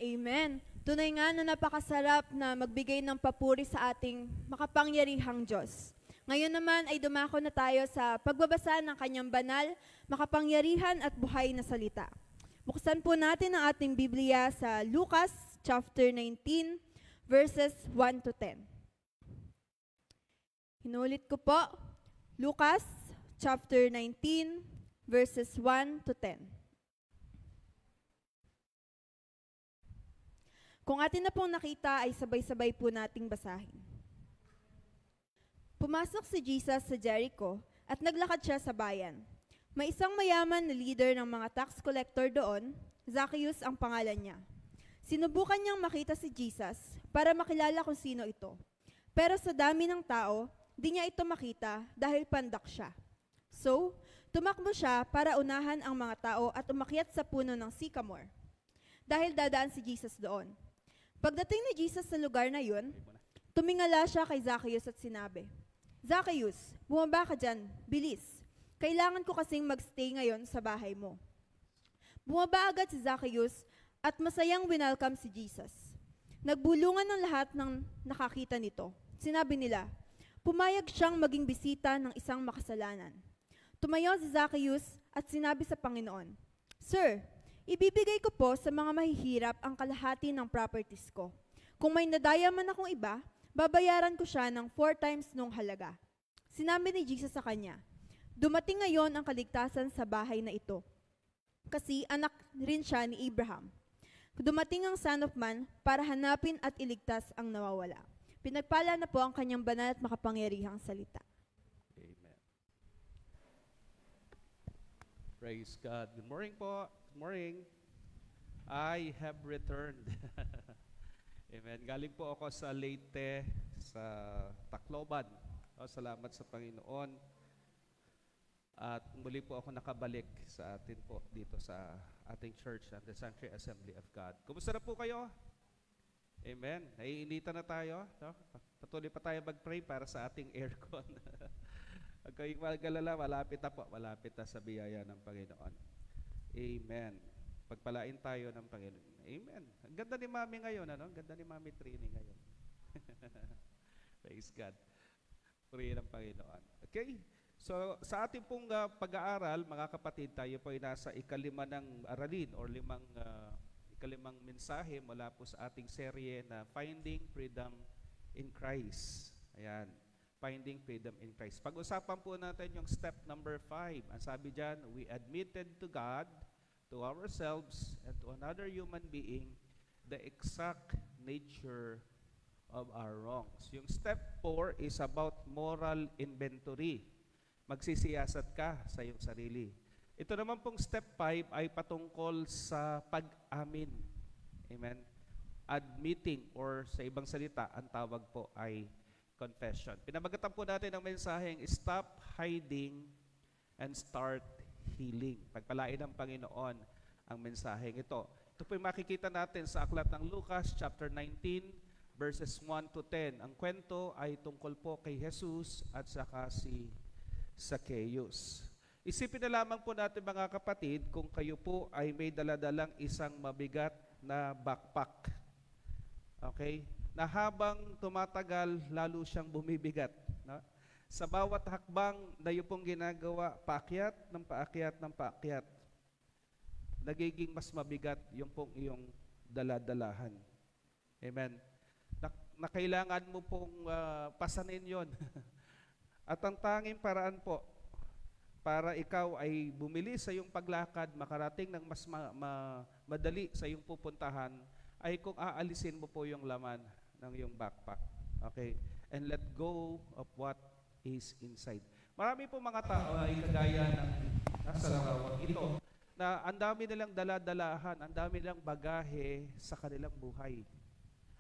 Amen. Tunay nga na napakasarap na magbigay ng papuri sa ating makapangyarihang Diyos. Ngayon naman ay dumako na tayo sa pagbabasa ng kanyang banal, makapangyarihan at buhay na salita. Buksan po natin ang ating Biblia sa Lucas chapter 19, verses 1 to 10. Hinulit ko po, Lucas chapter 19, verses 1 to 10. Kung atin na pong nakita ay sabay-sabay po nating basahin. Pumasok si Jesus sa Jericho at naglakad siya sa bayan. May isang mayaman na leader ng mga tax collector doon, Zacchaeus ang pangalan niya. Sinubukan niyang makita si Jesus para makilala kung sino ito. Pero sa dami ng tao, di niya ito makita dahil pandak siya. So, tumakbo siya para unahan ang mga tao at umakyat sa puno ng sycamore. Dahil dadaan si Jesus doon. Pagdating ni Jesus sa lugar na yun, tumingala siya kay Zacchaeus at sinabi, Zacchaeus, bumaba ka dyan, bilis. Kailangan ko kasing magstay ngayon sa bahay mo. Bumaba agad si Zacchaeus at masayang winelcome si Jesus. Nagbulungan ng lahat ng nakakita nito. Sinabi nila, pumayag siyang maging bisita ng isang makasalanan. Tumayo si Zacchaeus at sinabi sa Panginoon, Sir, ibibigay ko po sa mga mahihirap ang kalahati ng properties ko. Kung may nadaya man akong iba, babayaran ko siya ng 4 times nung halaga. Sinabi ni Jesus sa kanya, dumating ngayon ang kaligtasan sa bahay na ito. Kasi anak rin siya ni Abraham. Dumating ang Son of Man para hanapin at iligtas ang nawawala. Pinagpala na po ang kanyang banal at makapangyarihang salita. Amen. Praise God. Good morning po. Good morning. I have returned. Amen. Galing po ako sa Leyte, sa Tacloban. Salamat sa Panginoon. At muli po ako nakabalik sa atin po dito sa ating church, the Sanctuary Assembly of God. Kumusta na po kayo? Amen. Naiinitan na tayo. No? Patuloy pa tayo mag-pray para sa ating aircon. Huwag kayong magalala, malapit na po. Malapit na sa biyaya ng Panginoon. Amen. Pagpalain tayo ng Panginoon. Amen. Ang ganda ni Mami ngayon, ano? Ang ganda ni Mami Trini ngayon. Praise God. Purihin ng Panginoon. Okay? So, sa ating pong pag-aaral, mga kapatid, tayo po ay nasa ikalima ng aralin or ikalimang mensahe mula po sa ating serye na Finding Freedom in Christ. Ayan. Finding Freedom in Christ. Pag-usapan po natin yung step number 5. Ang sabi dyan, we admitted to God, to ourselves, and to another human being, the exact nature of our wrongs. Yung step 4 is about moral inventory. Magsisiyasat ka sa iyong sarili. Ito naman pong step 5 ay patungkol sa pag-amin. Amen? Admitting, or sa ibang salita, ang tawag po ay confession. Pinamagatan po natin ang mensaheng Stop Hiding and Start Healing. Pagpalain ng Panginoon ang mensaheng ito. Ito po yung makikita natin sa aklat ng Lucas chapter 19 verses 1 to 10. Ang kwento ay tungkol po kay Jesus at saka si Zacchaeus. Isipin na lamang po natin mga kapatid kung kayo po ay may daladalang isang mabigat na backpack. Okay? Na habang tumatagal, lalo siyang bumibigat. No? Sa bawat hakbang na yung pong ginagawa, paakyat ng paakyat ng paakyat, nagiging mas mabigat yung pong iyong daladalahan. Amen. Na kailangan mo pong pasanin yon. At ang tanging paraan po, para ikaw ay bumili sa iyong paglakad, makarating ng mas madali sa iyong pupuntahan, ay kung aalisin mo po yung laman ng iyong backpack. Okay? And let go of what is inside. Marami po mga tao ay kagaya ng nasa larawan ito, na ang dami nilang daladalahan, ang dami nilang bagahe sa kanilang buhay.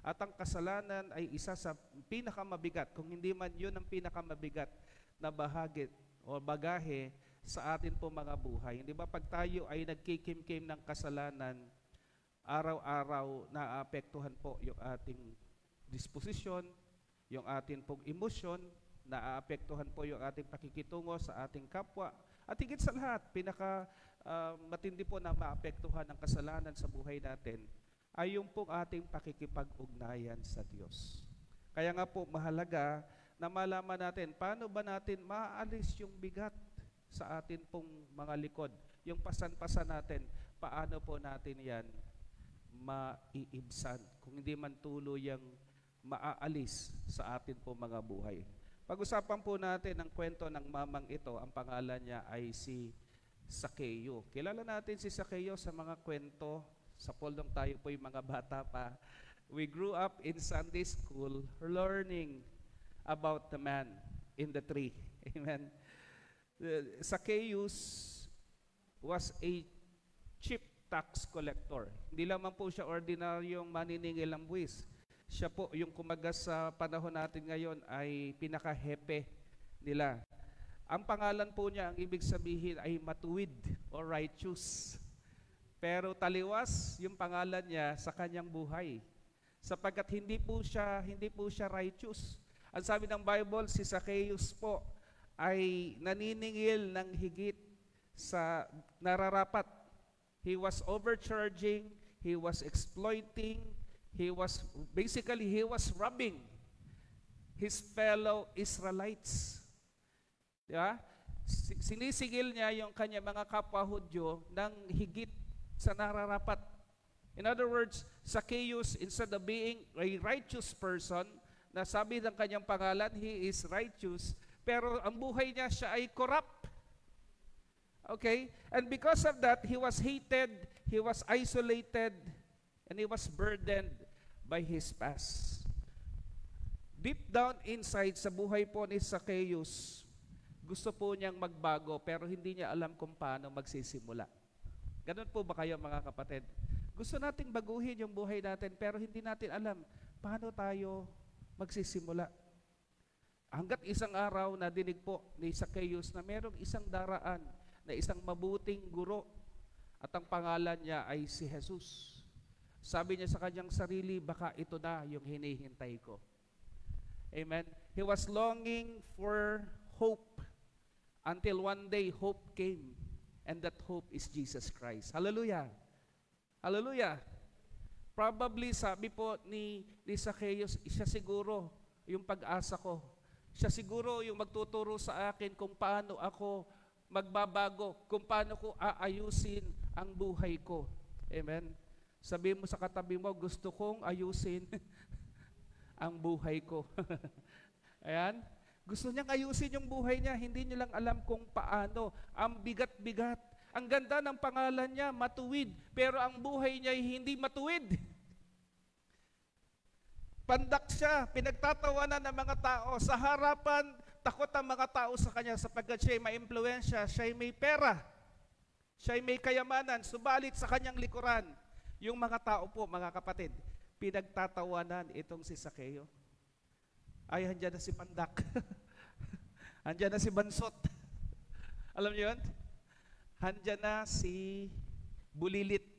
At ang kasalanan ay isa sa pinakamabigat, kung hindi man yun ang pinakamabigat na bahagi o bagahe sa atin po mga buhay. Hindi ba pag tayo ay nagkikimkim ng kasalanan, araw-araw naapektuhan po yung ating disposisyon, yung ating pong emosyon, naapektuhan po yung ating pakikitungo sa ating kapwa. At higit sa lahat, matindi po na maapektuhan ng kasalanan sa buhay natin ay yung pong ating pakikipag-ugnayan sa Diyos. Kaya nga po mahalaga na malaman natin paano ba natin maalis yung bigat sa atin pong mga likod. Yung pasan-pasan natin, paano po natin yan maiibsan kung hindi man tuluyang maaalis sa atin po mga buhay. Pag-usapan po natin ang kwento ng mamang ito. Ang pangalan niya ay si Zaccheo. Kilala natin si Zaccheo sa mga kwento. Sa poldong tayo po yung mga bata pa. We grew up in Sunday school learning about the man in the tree. Amen. Zacchaeus was a chief tax collector. Hindi lamang po siya ordinaryong maniningil ng buwis. Siya po yung kumaga sa panahon natin ngayon ay pinaka-hepe nila. Ang pangalan po niya, ang ibig sabihin ay matuwid or righteous. Pero taliwas yung pangalan niya sa kanyang buhay. Sapagkat hindi po siya righteous. Ang sabi ng Bible, si Zacchaeus po ay naniningil ng higit sa nararapat. He was overcharging, he was exploiting, he was robbing his fellow Israelites. Di ba? Sinisigil niya yung kanya mga kapwa Hudyo ng higit sa nararapat. In other words, Zacchaeus, instead of being a righteous person, na sabi ng kanyang pangalan, he is righteous, pero ang buhay niya, siya ay corrupt. Okay? And because of that, he was hated, he was isolated, and he was burdened by his past. Deep down inside sa buhay po ni Zacchaeus, gusto po niyang magbago, pero hindi niya alam kung paano magsisimula. Ganun po ba kayo mga kapatid? Gusto nating baguhin yung buhay natin, pero hindi natin alam paano tayo magsisimula. Hanggat isang araw na dinig po ni Zacchaeus na merong isang daraan na isang mabuting guro at ang pangalan niya ay si Jesus. Sabi niya sa kanyang sarili, baka ito na yung hinihintay ko. Amen? He was longing for hope until one day hope came, and that hope is Jesus Christ. Hallelujah! Hallelujah! Probably sabi po ni Zacchaeus, siya siguro yung pag-asa ko. Siya siguro yung magtuturo sa akin kung paano ako magbabago, kung paano ko aayusin ang buhay ko. Amen? Sabi mo sa katabi mo, gusto kong ayusin ang buhay ko. Ayan? Gusto niyang ayusin yung buhay niya, hindi niya lang alam kung paano. Ang bigat-bigat. Ang ganda ng pangalan niya, matuwid. Pero ang buhay niya ay hindi matuwid. Pandak siya, pinagtatawanan ng mga tao. Sa harapan, takot ang mga tao sa kanya sapagkat siya ay maimpluwensya, siya ay may pera, siya ay may kayamanan, subalit sa kanyang likuran, yung mga tao po, mga kapatid, pinagtatawanan itong si Zaccheo. Ay, andyan na si Pandak. Andyan na si Bansot. Alam niyo yun? Andyan na si Bulilit.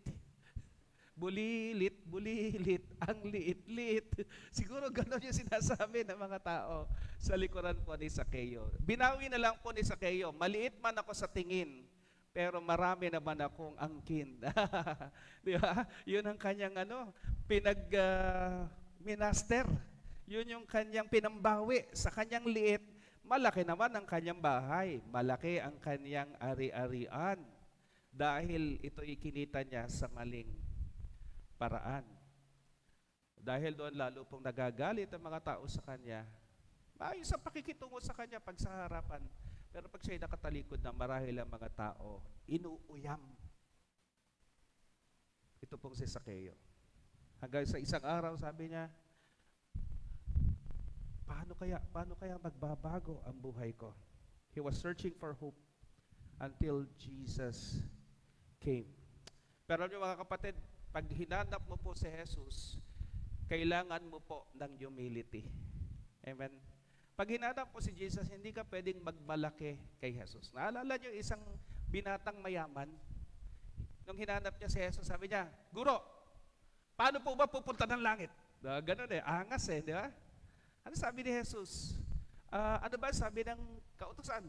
Bulilit, bulilit, ang liit-liit. Siguro gano'n yung sinasabi ng mga tao sa likuran po ni Zaccheo. Binawi na lang po ni Zaccheo, maliit man ako sa tingin, pero marami naman akong angkin. Di ba? Yun ang kanyang minaster. Yun yung kanyang pinambawi sa kanyang liit. Malaki naman ang kanyang bahay. Malaki ang kanyang ari-arian. Dahil ito'y kinita niya sa maling paraan. Dahil doon lalo pong nagagalit ang mga tao sa kanya. Maayos ang pakikitungo sa kanya pag sa harapan. Pero pag siya'y nakatalikod na marahil ang mga tao, inuuyam. Ito pong si Zaccheo. Hanggang sa isang araw, sabi niya, paano kaya magbabago ang buhay ko? He was searching for hope until Jesus came. Pero alam niyo mga kapatid, pag hinanap mo po si Jesus, kailangan mo po ng humility. Amen? Pag hinanap po si Jesus, hindi ka pwedeng magmalaki kay Jesus. Naalala niyo isang binatang mayaman? Nung hinanap niya si Jesus, sabi niya, Guro, paano po ba pupunta ng langit? Ganun angas di ba? Ano sabi ni Jesus? Ano ba sabi ng kautusan?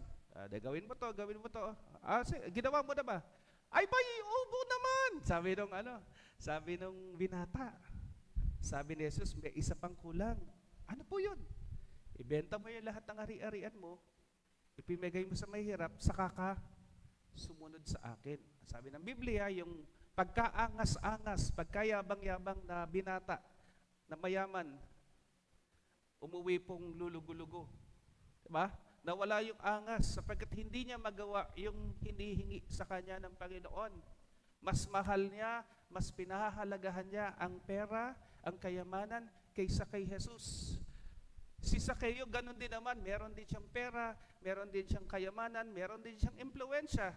Gawin mo to. Ginawa mo na ba? Ay, ubo naman! Sabi nung binata, sabi ni Jesus, may isa pang kulang. Ano po yun? Ibenta mo yung lahat ng ari-arian mo, ipimigay mo sa mahirap, saka ka sumunod sa akin. Sabi ng Biblia, yung pagkaangas-angas, pagkayabang-yabang na binata, na mayaman, umuwi pong lulugo-lugo. Diba? Nawala yung angas sapagkat hindi niya magawa yung hinihingi sa kanya ng Panginoon. Mas mahal niya, mas pinahahalagahan niya ang pera, ang kayamanan kaysa kay Jesus. Si Zaccheo, ganun din naman. Meron din siyang pera, meron din siyang kayamanan, meron din siyang impluensya.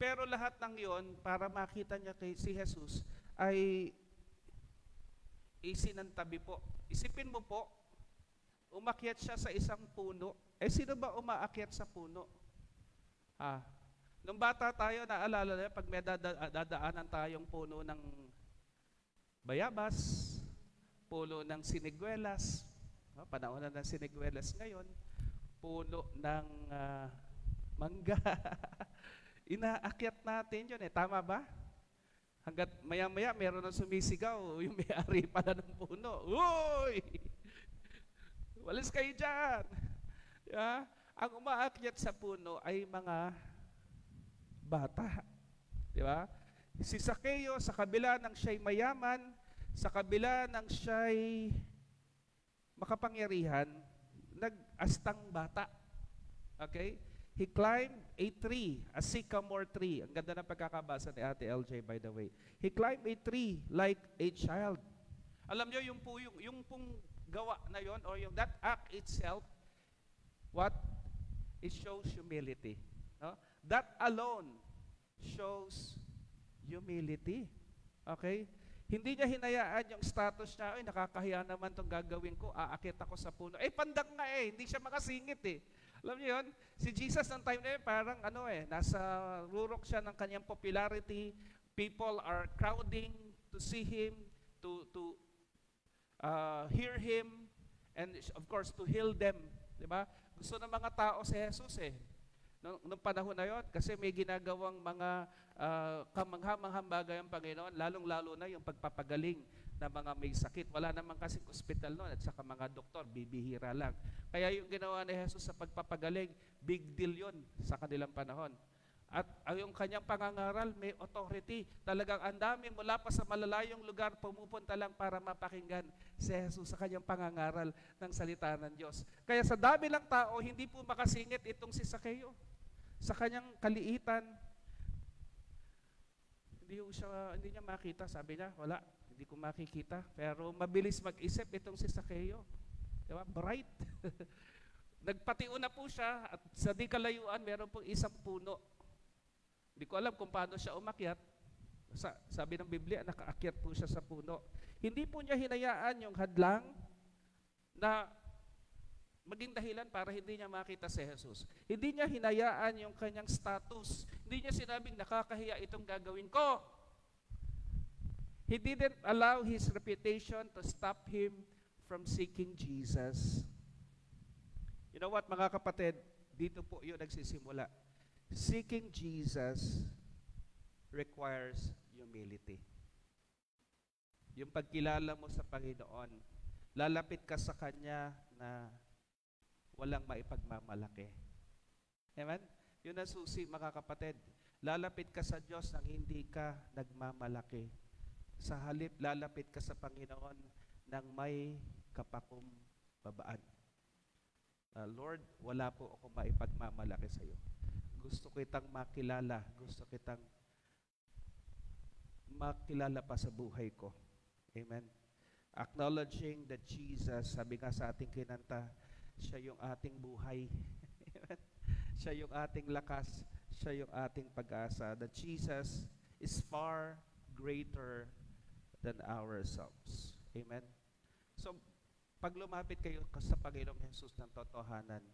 Pero lahat ng yon para makita niya kay si Jesus ay isinantabi po. Isipin mo po, umakyat siya sa isang puno. Sino ba umaakyat sa puno? Nung bata tayo, naalala na pag may dadaanan tayong puno ng bayabas, puno ng siniguelas, panahon na ng siniguelas ngayon, puno ng mangga. Inaakyat natin yun Tama ba? Hanggat maya-maya meron na sumisigaw, yung may-ari pala ng puno. Uy! Walis kayo dyan! Yeah? Ang umaakyat sa puno ay mga bata. Di ba? Si Zaccheo, sa kabila ng siya'y mayaman, sa kabila ng siya'y makapangyarihan, nag-astang bata. Okay? He climbed a tree, a sycamore tree. Ang ganda ng pagkakabasa ni Ate LJ, by the way. He climbed a tree like a child. Alam niyo, yung pong gawa na yon or yung that act itself, what? It shows humility. No? That alone shows humility. Okay? Hindi niya hinayaan yung status niya, ay nakakahiya naman itong gagawin ko, aakit ako sa puno. Pandak nga hindi siya makasingit Alam niyo yun? Si Jesus ng time na yun, parang nasa rurok siya ng kanyang popularity. People are crowding to see Him, to hear Him, and of course, to heal them. Diba? Gusto ng mga tao si Jesus Noong panahon na yun, kasi may ginagawang mga kamangha-manghang bagay ang Panginoon, lalong-lalo na yung pagpapagaling na mga may sakit. Wala naman kasing ospital noon at saka mga doktor, bibihira lang. Kaya yung ginawa ni Jesus sa pagpapagaling, big deal yun sa kanilang panahon. At yung kanyang pangangaral, may authority. Talagang ang dami mula pa sa malalayong lugar, pumupunta lang para mapakinggan si Jesus sa kanyang pangangaral ng salita ng Diyos. Kaya sa dami lang tao, hindi po makasingit itong si Zaccheo. Sa kanyang kaliitan, hindi niya makita. Sabi niya, wala, hindi ko makikita. Pero mabilis mag-isip itong si Zaccheo. Diba? Bright. Nagpatiuna po siya at sa di kalayuan, meron pong isang puno. Hindi ko alam kung paano siya umakyat. Sabi ng Biblia, nakaakyat po siya sa puno. Hindi po niya hinayaan yung hadlang na maging dahilan para hindi niya makita si Jesus. Hindi niya hinayaan yung kanyang status. Hindi niya sinabing, nakakahiya itong gagawin ko. He didn't allow his reputation to stop him from seeking Jesus. You know what, mga kapatid? Dito po yun nagsisimula. Seeking Jesus requires humility. Yung pagkilala mo sa Panginoon, lalapit ka sa Kanya na walang maipagmamalaki. Amen? Yun ang susi, mga kapatid. Lalapit ka sa Diyos nang hindi ka nagmamalaki. Sa halip, lalapit ka sa Panginoon nang may kapakumbabaan. Lord, wala po ako maipagmamalaki sa iyo. Gusto kitang makilala. Gusto kitang makilala pa sa buhay ko. Amen? Acknowledging that Jesus, sabi nga sa ating kinanta, siya yung ating buhay. Siya yung ating lakas. Siya yung ating pag-asa. That Jesus is far greater than ourselves. Amen? So, pag lumapit kayo sa Panginoong Jesus ng totohanan,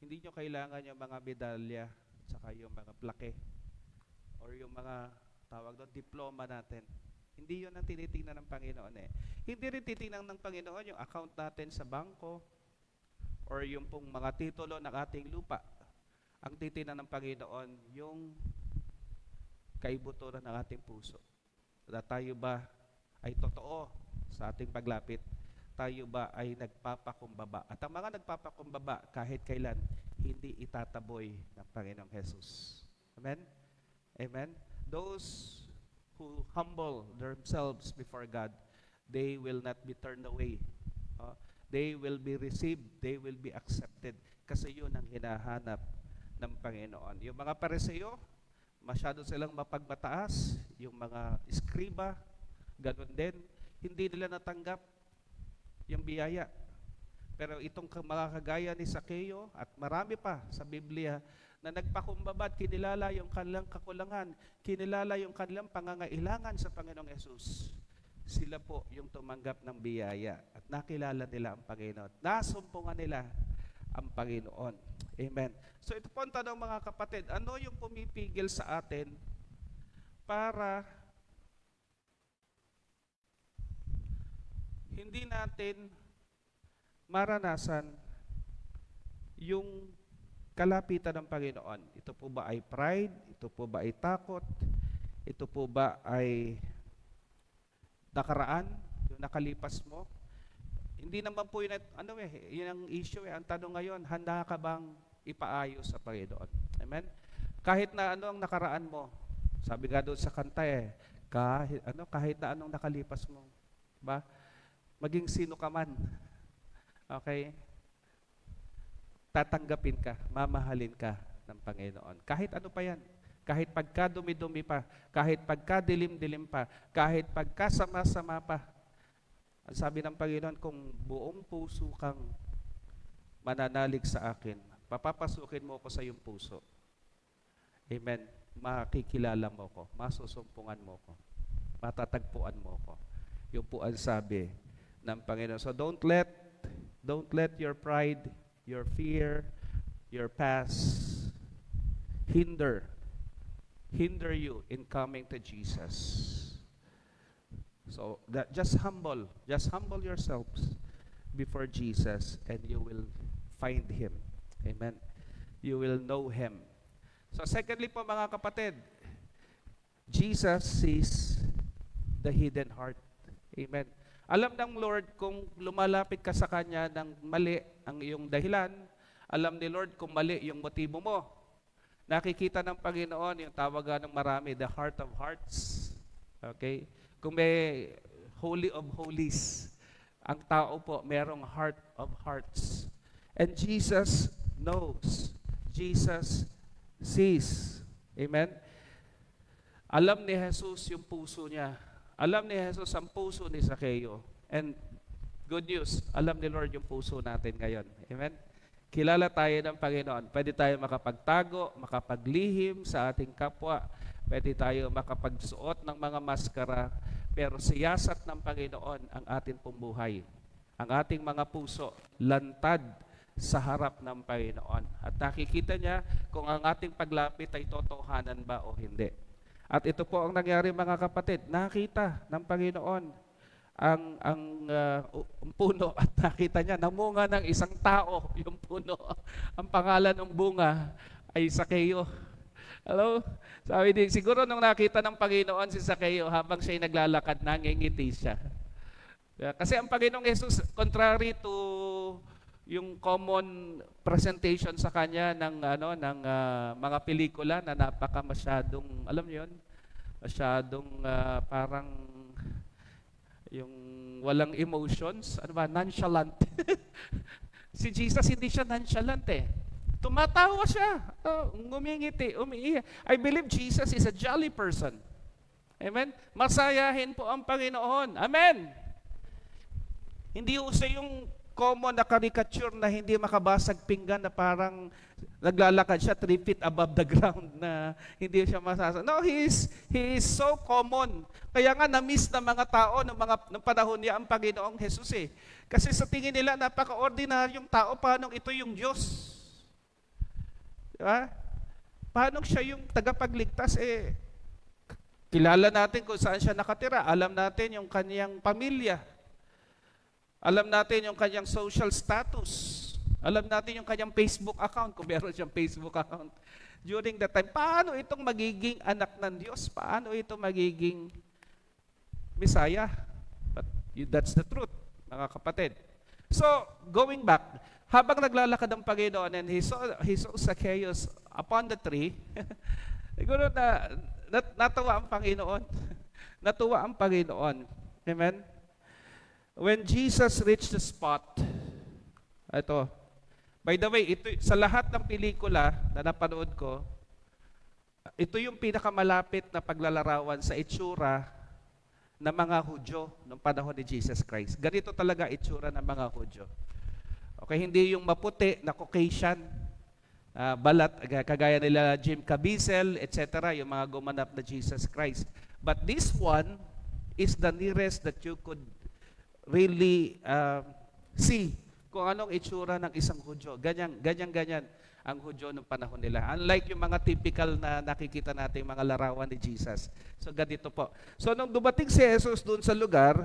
hindi nyo kailangan yung mga medalya at saka yung mga plaque or yung mga tawag doon, diploma natin. Hindi yun ang tinitingnan ng Panginoon Hindi rin titingnan ng Panginoon yung account natin sa bangko or yung pong mga titulo ng ating lupa. Ang titingnan ng Panginoon yung kaibuturan ng ating puso. na tayo ba ay totoo sa ating paglapit? Tayo ba ay nagpapakumbaba? At ang mga nagpapakumbaba kahit kailan, hindi itataboy ng Panginoong Jesus. Amen? Amen? Those who humble themselves before God, they will not be turned away. They will be received. They will be accepted. Kasi yun ang hinahanap ng Panginoon. Yung mga Pariseo, masyado silang mapagmataas. Yung mga iskriba, ganun din. Hindi nila natanggap yung biyaya. Pero itong mga kagaya ni Zakeo at marami pa sa Biblia na nagpakumbaba at kinilala yung kanilang kakulangan, kinilala yung kanilang pangangailangan sa Panginoong Yesus. Sila po yung tumanggap ng biyaya at nakilala nila ang Panginoon. Nasumpungan nila ang Panginoon. Amen. So ito po ang tanong mga kapatid, ano yung pumipigil sa atin para hindi natin maranasan yung kalapitan ng Panginoon? Ito po ba ay pride? Ito po ba ay takot? Ito po ba ay nakaraan, yung nakalipas mo? Hindi naman po yun, yun ang issue eh. Ang tanong ngayon, handa ka bang ipaayos sa Panginoon? Amen? Kahit na ano ang nakaraan mo, sabi nga doon sa kanta eh, kahit na anong nakalipas mo, ba? Maging sino ka man, okay? Tatanggapin ka, mamahalin ka ng Panginoon. Kahit ano pa yan. Kahit pagka dumi-dumi pa, kahit pagka dilim-dilim pa, kahit pagka sama-sama pa. Ang sabi ng Panginoon, kung buong puso kang mananalig sa akin, papapasukin mo ko sa iyong puso. Amen. Makikilala mo ko, masusumpungan mo ko, matatagpuan mo ko. Yung po ang sabi ng Panginoon. So don't let your pride, your fear, your past hinder you in coming to Jesus. So just humble yourselves before Jesus and you will find Him. Amen. You will know Him. So secondly po mga kapatid, Jesus sees the hidden heart. Amen. Alam ng Lord kung lumalapit ka sa Kanya ng mali ang iyong dahilan. Alam ni Lord kung mali yung motibo mo. Nakikita ng Panginoon yung tawagan ng marami, the heart of hearts. Okay? Kung may Holy of Holies, ang tao po merong heart of hearts. And Jesus knows. Jesus sees. Amen? Alam ni Jesus yung puso niya. Alam ni Jesus ang puso ni Zakeo. And good news, alam ni Lord yung puso natin ngayon. Amen? Kilala tayo ng Panginoon. Pwede tayo makapagtago, makapaglihim sa ating kapwa. Pwede tayo makapagsuot ng mga maskara. Pero siyasat ng Panginoon ang ating pumbuhay. Ang ating mga puso, lantad sa harap ng Panginoon. At nakikita niya kung ang ating paglapit ay totohanan ba o hindi. At ito po ang nangyari mga kapatid. Nakita ng Panginoon ang puno at nakita niya, namunga ng isang tao yung puno. Ang pangalan ng bunga ay Zakeo. Hello? Sabi din, siguro nung nakita ng Panginoon si Zakeo habang siya'y naglalakad, nangingiti siya. Kasi ang Panginoong Jesus, contrary to yung common presentation sa kanya ng mga pelikula na masyadong, alam niyo yun, masyadong parang yung walang emotions, nonchalant. Si Jesus hindi siya nonchalant eh. Tumatawa siya, ngumingiti, umiiyak. I believe Jesus is a jolly person. Amen? Masayahin po ang Panginoon. Amen? Hindi uso yung common na caricature na hindi makabasag pinggan na parang naglalakad siya 3 feet above the ground na hindi siya masasa. No, he is so common. Kaya nga na-miss ng mga tao ng panahon niya ang Panginoong Jesus eh. Kasi sa tingin nila napaka-ordinaryong tao, paano ito yung Diyos? Diba? Paano siya yung tagapagligtas eh? Kilala natin kung saan siya nakatira. Alam natin yung kanyang pamilya. Alam natin yung kanyang social status. Alam natin yung kanyang Facebook account, kung meron siyang Facebook account. During that time, paano itong magiging anak ng Diyos? Paano ito magiging Messiah. But that's the truth, mga kapatid. So, going back, habang naglalakad ang Panginoon and he saw Zacchaeus upon the tree, siguro natuwa ang Panginoon. Natuwa ang Panginoon. Amen? When Jesus reached the spot, ito, by the way, ito, sa lahat ng pelikula na napanood ko, ito yung pinakamalapit na paglalarawan sa itsura ng mga Hudyo noong panahon ni Jesus Christ. Ganito talaga itsura ng mga Hudyo. Okay, hindi yung maputi na Caucasian, balat, kagaya nila Jim Caviezel, etc., yung mga gumanap na Jesus Christ. But this one is the nearest that you could really see kung anong itsura ng isang Hudyo. Ganyan ang Hudyo ng panahon nila. Unlike yung mga typical na nakikita nating mga larawan ni Jesus. So, ganito po. So, nung dumating si Jesus doon sa lugar,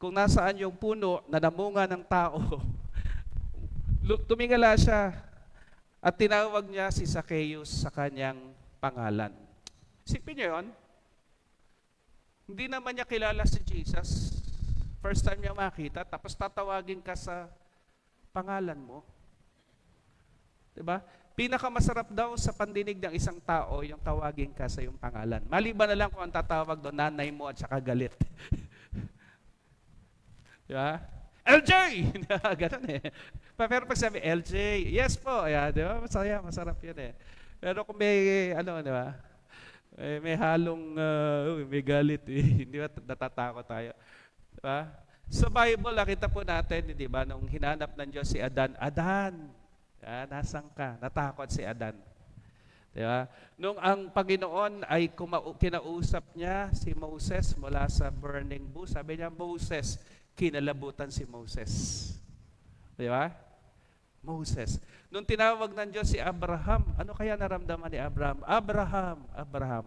kung nasaan yung puno na namunga ng tao, tumingala siya at tinawag niya si Zacchaeus sa kanyang pangalan. Isipin niyo yun? Hindi naman niya kilala si Jesus. First time niya makita, tapos tatawagin ka sa pangalan mo. Diba? Pinakamasarap daw sa pandinig ng isang tao, yung tawagin ka sa iyong pangalan. Maliban na lang kung ang tatawag doon, nanay mo at saka galit. Diba? LJ! Ganun eh. Pero pag sabi, LJ, yes po. Ayan, di ba? Masaya, masarap yun eh. Pero kung may, diba? May halong, may galit eh. Hindi ba natatakot tayo? Diba? Sa Bible, nakita po natin, di ba, nung hinanap ng Diyos si Adan, nasaan ka? Natakot si Adan. Diba? Nung ang Panginoon ay kinausap niya si Moses mula sa burning bush, sabi niya, Moses, kinalabutan si Moses. Diba? Moses. Nung tinawag ng Diyos si Abraham, ano kaya naramdaman ni Abraham? Abraham.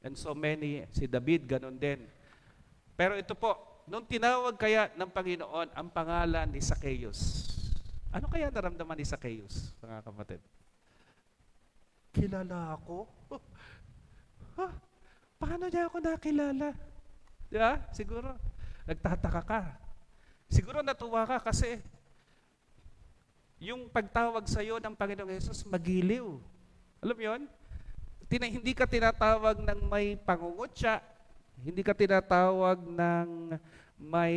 And so many, si David, ganun din. Pero ito po, nung tinawag kaya ng Panginoon ang pangalan ni Zacchaeus, ano kaya naramdaman ni Zacchaeus, mga kapatid? Kilala ako? Paano niya ako nakilala? Diba? Siguro, nagtataka ka. Siguro natuwa ka kasi yung pagtawag sa iyo ng Panginoong Hesus magiliw. Alam mo yun? Hindi ka tinatawag ng may pangungutya, hindi ka tinatawag ng may,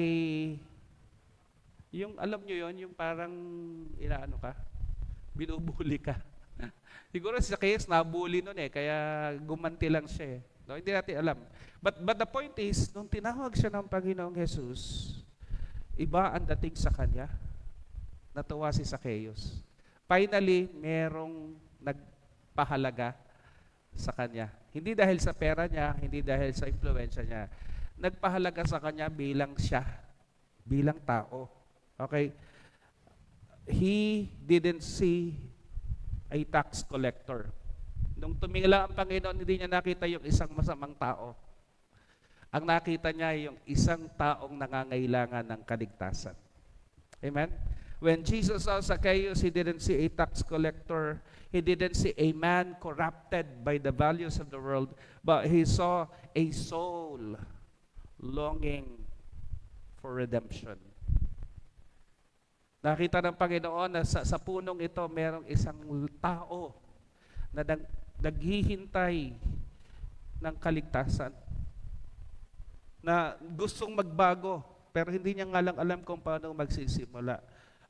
yung alam nyo yun, yung parang, inaano ka, binubuli ka. Siguro si Zacchaeus nabuli nun eh, kaya gumanti lang siya eh. No, hindi natin alam. But the point is, nung tinawag siya ng Panginoong Jesus, iba ang dating sa kanya. Natuwa si Zacchaeus. Finally, merong nagpahalaga sa kanya. Hindi dahil sa pera niya, hindi dahil sa impluwensya niya. Nagpahalaga sa kanya bilang siya, bilang tao. Okay? He didn't see a tax collector. Nung tumingala ang Panginoon, hindi niya nakita yung isang masamang tao. Ang nakita niya yung isang taong nangangailangan ng kaligtasan. Amen? When Jesus saw Zacchaeus, he didn't see a tax collector. He didn't see a man corrupted by the values of the world, but he saw a soul longing for redemption. Nakita ng Panginoon na sa punong ito, merong isang tao na naghihintay ng kaligtasan, na gustong magbago, pero hindi niya nga lang alam kung paano magsisimula.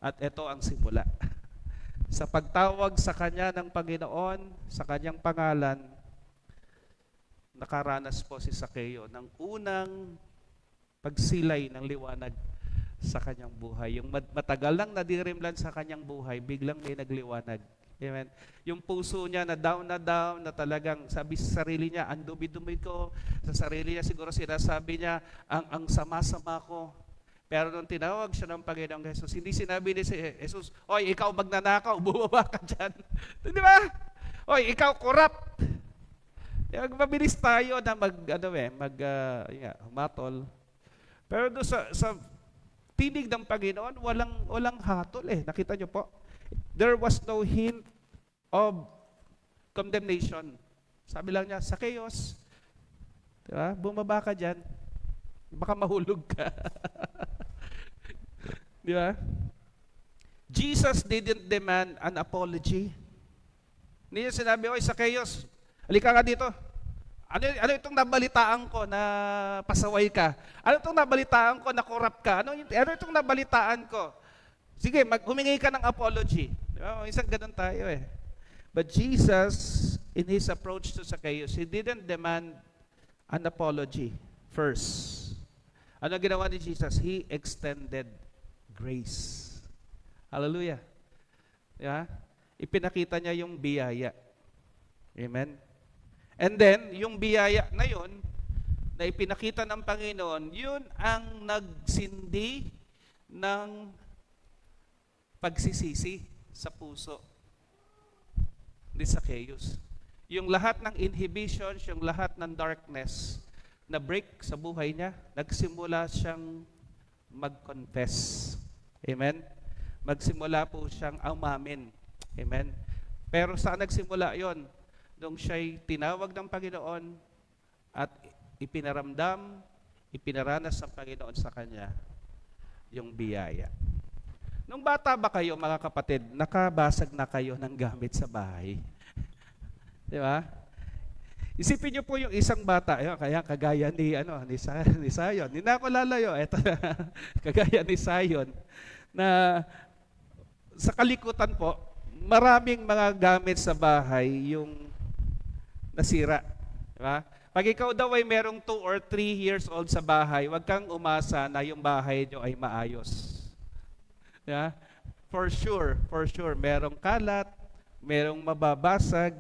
At ito ang simula. Sa pagtawag sa kanya ng Panginoon, sa kanyang pangalan, nakaranas po si Zacchaeus ng unang pagsilay ng liwanag sa kanyang buhay. Yung matagal lang nadirimlan sa kanyang buhay, biglang may nagliwanag. Amen. Yung puso niya na down, na talagang sabi sa sarili niya, ang dumi-dumi ko. Sa sarili niya siguro sinasabi niya, ang sama-sama ko. Pero nung tinawag siya ng Panginoong Jesus, hindi sinabi ni Jesus, oy, ikaw magnanakaw, bumaba ka dyan. Di ba? Oy, ikaw corrupt. Mabilis tayo na humatol. Pero doon sa tinig ng Panginoon, walang hatol eh. Nakita niyo po? There was no hint of condemnation. Sabi lang niya, Zacchaeus, Diba? Bumaba ka dyan. Baka mahulog ka. Di ba? Jesus didn't demand an apology. Hindi niya sinabi, oy, Zacchaeus, halika nga dito. Ano itong nabalitaan ko na pasaway ka? Ano itong nabalitaan ko na corrupt ka? Ano itong nabalitaan ko? Sige, humingi ka ng apology. Isang ganun tayo eh. But Jesus, in His approach to Zacchaeus, He didn't demand an apology first. Ano ginawa ni Jesus? He extended grace. Hallelujah. Yeah? Ipinakita niya yung biyaya. Amen? And then, yung biyaya na yun, na ipinakita ng Panginoon, yun ang nagsindi ng pagsisisi sa puso ni Zacchaeus. Yung lahat ng inhibitions, yung lahat ng darkness na break sa buhay niya, nagsimula siyang mag-confess. Amen? Magsimula po siyang umamin. Amen? Pero saan nagsimula yon? Nung siya'y tinawag ng Panginoon at ipinaramdam, ipinaranas ng Panginoon sa kanya yung biyaya. Nung bata ba kayo, mga kapatid, nakabasag na kayo ng gamit sa bahay? Di ba? Isipin niyo po yung isang bata, kaya kagaya ni Sayon. Hindi na ako lalayo. Ito, kagaya ni Sayon, na sa kalikutan po, maraming mga gamit sa bahay yung nasira. Diba? Pag ikaw daw ay merong 2 or 3 years old sa bahay, huwag kang umasa na yung bahay nyo ay maayos. Diba? For sure, merong kalat, merong mababasag.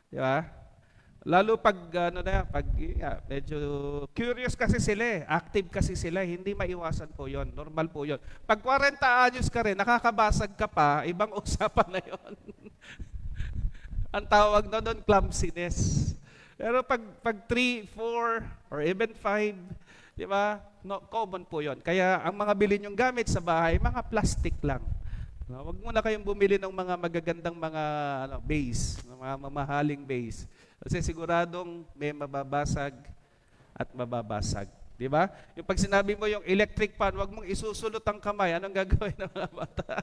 Diba? Lalo pag, medyo curious kasi sila eh. Active kasi sila. Hindi maiwasan po yon. Normal po yon. Pag 40 anyos ka rin, nakakabasag ka pa, ibang usapan na yon. Ang tawag na doon, clumsiness. Pero pag 3, 4, or even 5, di ba? No, common po yon. Kaya ang mga bilhin yung gamit sa bahay, mga plastic lang. No, wag muna kayong bumili ng mga magagandang mga base, mga mamahaling base. Kasi siguradong may mababasag at mababasag. Di ba? Yung pag sinabi mo yung electric fan, wag mong isusulot ang kamay. Anong gagawin ng mga bata?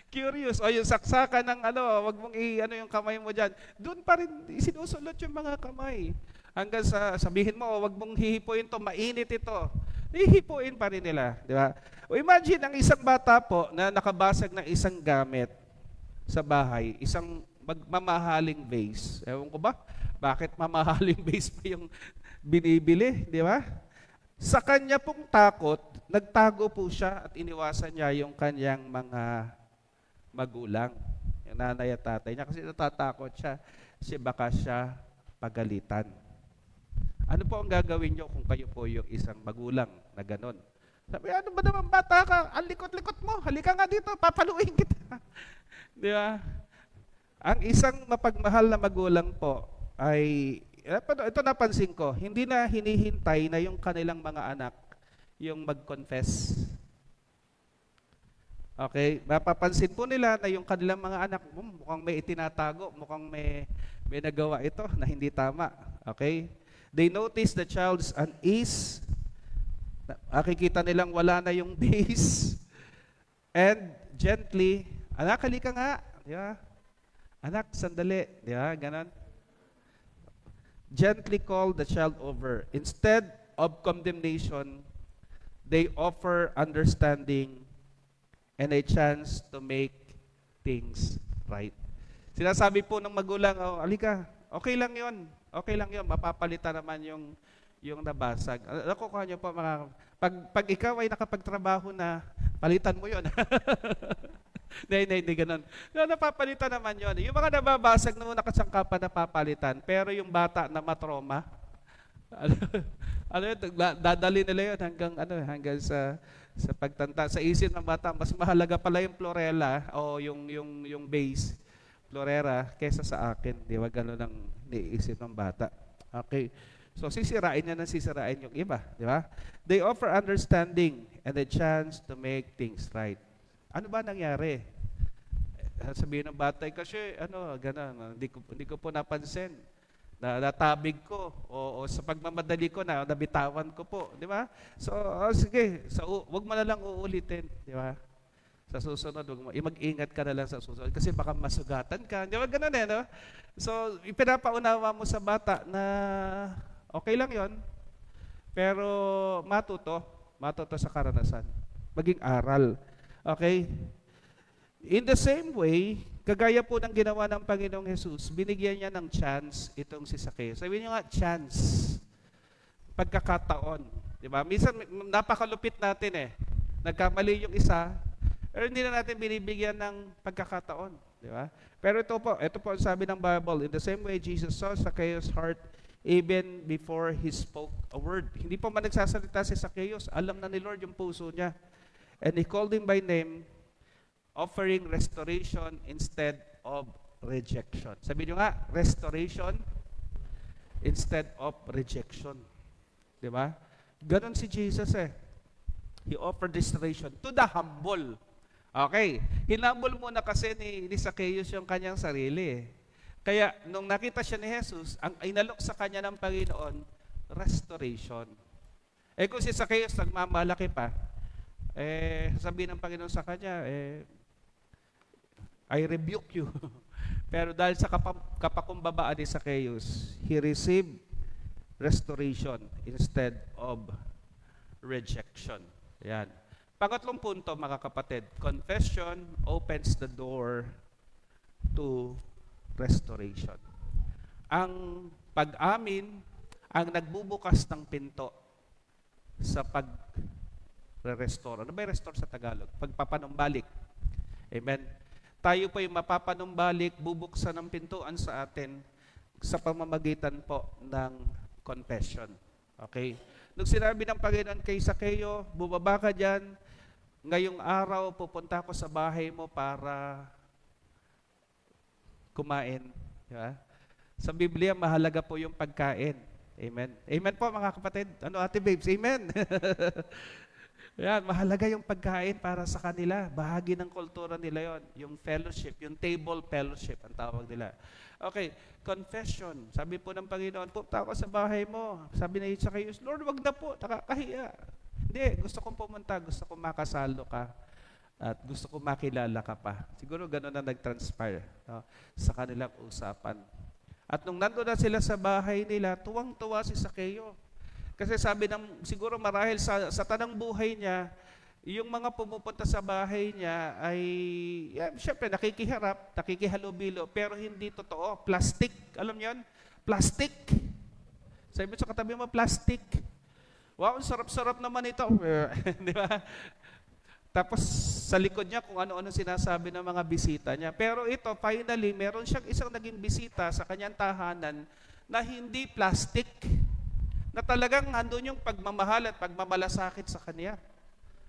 Curious. O yung saksakan ng wag mong yung kamay mo dyan. Doon pa rin isinusulot yung mga kamay. Hanggang sa sabihin mo, wag mong hihipuin to, mainit ito. Hihipuin pa rin nila. Di ba? O imagine ang isang bata po na nakabasag ng isang gamit sa bahay, isang mamahaling vase. Ewan ko ba? Bakit mamahaling vase pa yung binibili? Di ba? Sa kanya pong takot, nagtago po siya at iniwasan niya yung kanyang mga magulang, yung nanay at tatay niya, kasi natatakot siya kasi baka siya pagalitan. Ano po ang gagawin niyo kung kayo po yung isang magulang na ganon? Sabi, ano ba naman bata ka? Ang likot-likot mo. Halika nga dito, papaluin kita. Di ba? Ang isang mapagmahal na magulang po ay, ito napansin ko, hindi na hinihintay na yung kanilang mga anak yung mag-confess. Okay? Mapapansin po nila na yung kanilang mga anak, mukhang may itinatago, mukhang may nagawa ito na hindi tama. Okay? They notice the child's unease. Makikita nilang wala na yung base. And gently, anak, halika nga. Di ba? Anak, sandali. Di ba? Ganon. Gently call the child over. Instead of condemnation, they offer understanding and a chance to make things right. Sinasabi po ng magulang, alika, okay lang yon. Okay lang yon. Mapapalitan naman yung nabasag. Nakukuha niyo po pag ikaw ay nakapagtrabaho na, palitan mo yon. Hindi, ganun. Napapalitan naman yon. Yung mga nababasag na nakasangkapan na papalitan, pero yung bata na matroma, dadali nila yun hanggang sa pagtanda. Sa isip ng bata, mas mahalaga pala yung florela o yung base, florera, kesa sa akin. Di ba? Ganun ang niisip ng bata. Okay. So, sisirain yung iba. Di ba? They offer understanding and a chance to make things right. Ano ba nangyari? Sabihin ng bata, kasi gano'n, hindi ko po napansin. natabig ko o sa pagmamadali ko na nabitawan ko po, di ba? So sige, wag mo na lang uulitin, di ba? Sa susunod, mag-ingat ka na lang sa susunod kasi baka masugatan ka. Di ba ganun no? So ipinapaunawa mo sa bata na okay lang 'yon. Pero matuto sa karanasan. Maging aral. Okay? In the same way, kagaya po ng ginawa ng Panginoong Jesus, binigyan niya ng chance itong si Zacchaeus. Sabihin niyo nga, chance. Pagkakataon. Diba? Minsan, napakalupit natin Nagkamali yung isa, pero hindi na natin binibigyan ng pagkakataon. Diba? Pero ito po ang sabi ng Bible, in the same way, Jesus saw Zacchaeus' heart even before he spoke a word. Hindi pa man nagsasalita si Zacchaeus, alam na ni Lord yung puso niya. And he called him by name, offering restoration instead of rejection. Sabi niyo nga, restoration instead of rejection. Di ba? Ganon si Jesus He offered restoration to the humble. Okay. Hinumble muna kasi ni Zacchaeus yung kanyang sarili Kaya nung nakita siya ni Jesus, ang inalok sa kanya ng Panginoon, restoration. Kung si Zacchaeus nagmamalaki pa, sabihin ng Panginoon sa kanya, I rebuke you. Pero dahil sa kapakumbabaan ni Zacchaeus, he received restoration instead of rejection. Yan. Pangatlong punto, mga kapatid, confession opens the door to restoration. Ang pag-amin ang nagbubukas ng pinto sa pag-restore. Ano ba yung restore sa Tagalog? Pagpapanumbalik. Amen. Tayo po yung mapapanumbalik, bubuksan ng pintuan sa atin sa pamamagitan po ng confession. Okay? Nung sinabi ng Panginoon kay Zacchaeus, bumaba ka dyan, ngayong araw pupunta ako sa bahay mo para kumain. Diba? Sa Biblia, mahalaga po yung pagkain. Amen. Amen po mga kapatid. Ano ate babes? Amen. Yan, mahalaga yung pagkain para sa kanila. Bahagi ng kultura nila yon, yung fellowship, yung table fellowship ang tawag nila. Okay, confession. Sabi po ng Panginoon, pupunta ako sa bahay mo. Sabi na Zacchaeus, Lord, wag na po, nakakahiya. Hindi, gusto kong pumunta, gusto kong makasalo ka. At gusto kong makilala ka pa. Siguro gano'n na nag-transpire sa kanilang usapan. At nung nandun na sila sa bahay nila, tuwang-tuwa si Zacchaeus. Kasi sabi ng, siguro marahil sa tanang buhay niya, yung mga pumupunta sa bahay niya ay, syempre nakikiharap, nakikihalubilo, pero hindi totoo. Plastic. Alam niyo yun? Plastic. Sabi mo sa katabi mo, plastic. Wow, sarap-sarap naman ito. Di ba? Tapos sa likod niya kung ano-ano sinasabi ng mga bisita niya. Pero ito, finally, meron siyang isang naging bisita sa kanyang tahanan na hindi plastic. Na talagang andun yung pagmamahal at pagmamalasakit sa kanya.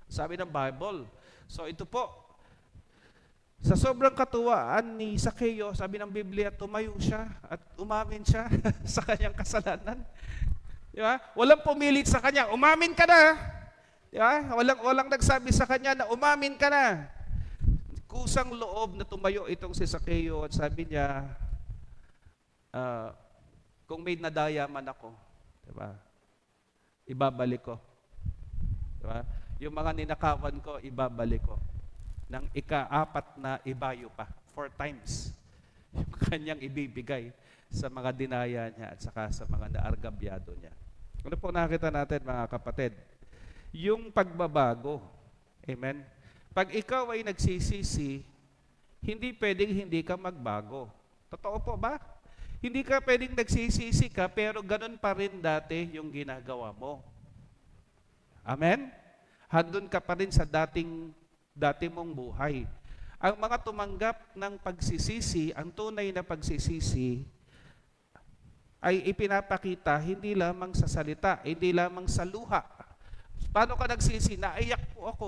Sabi ng Bible. So ito po, sa sobrang katuwaan ni Zacchaeus, sabi ng Biblia, tumayo siya at umamin siya sa kanyang kasalanan. Di ba? Walang pumilit sa kanya, umamin ka na. Di ba? Walang nagsabi sa kanya na umamin ka na. Kusang loob na tumayo itong si Zacchaeus at sabi niya, kung may nadaya man ako, diba? Ibabalik ko. Diba? Yung mga ninakawan ko, ibabalik ko. Nang ika-4 na ibayo pa. 4 times. Yung kanyang ibibigay sa mga dinaya niya at saka sa mga naargabyado niya. Ano po nakita natin mga kapatid? Yung pagbabago. Amen? Pag ikaw ay nagsisisi, hindi pwedeng hindi ka magbago. Totoo po ba? Hindi ka pwedeng nagsisisi ka, pero ganun pa rin dati yung ginagawa mo. Amen? Handun ka pa rin sa dati mong buhay. Ang mga tumanggap ng pagsisisi, ang tunay na pagsisisi, ay ipinapakita hindi lamang sa salita, hindi lamang sa luha. Paano ka nagsisi? Naiyak po ako.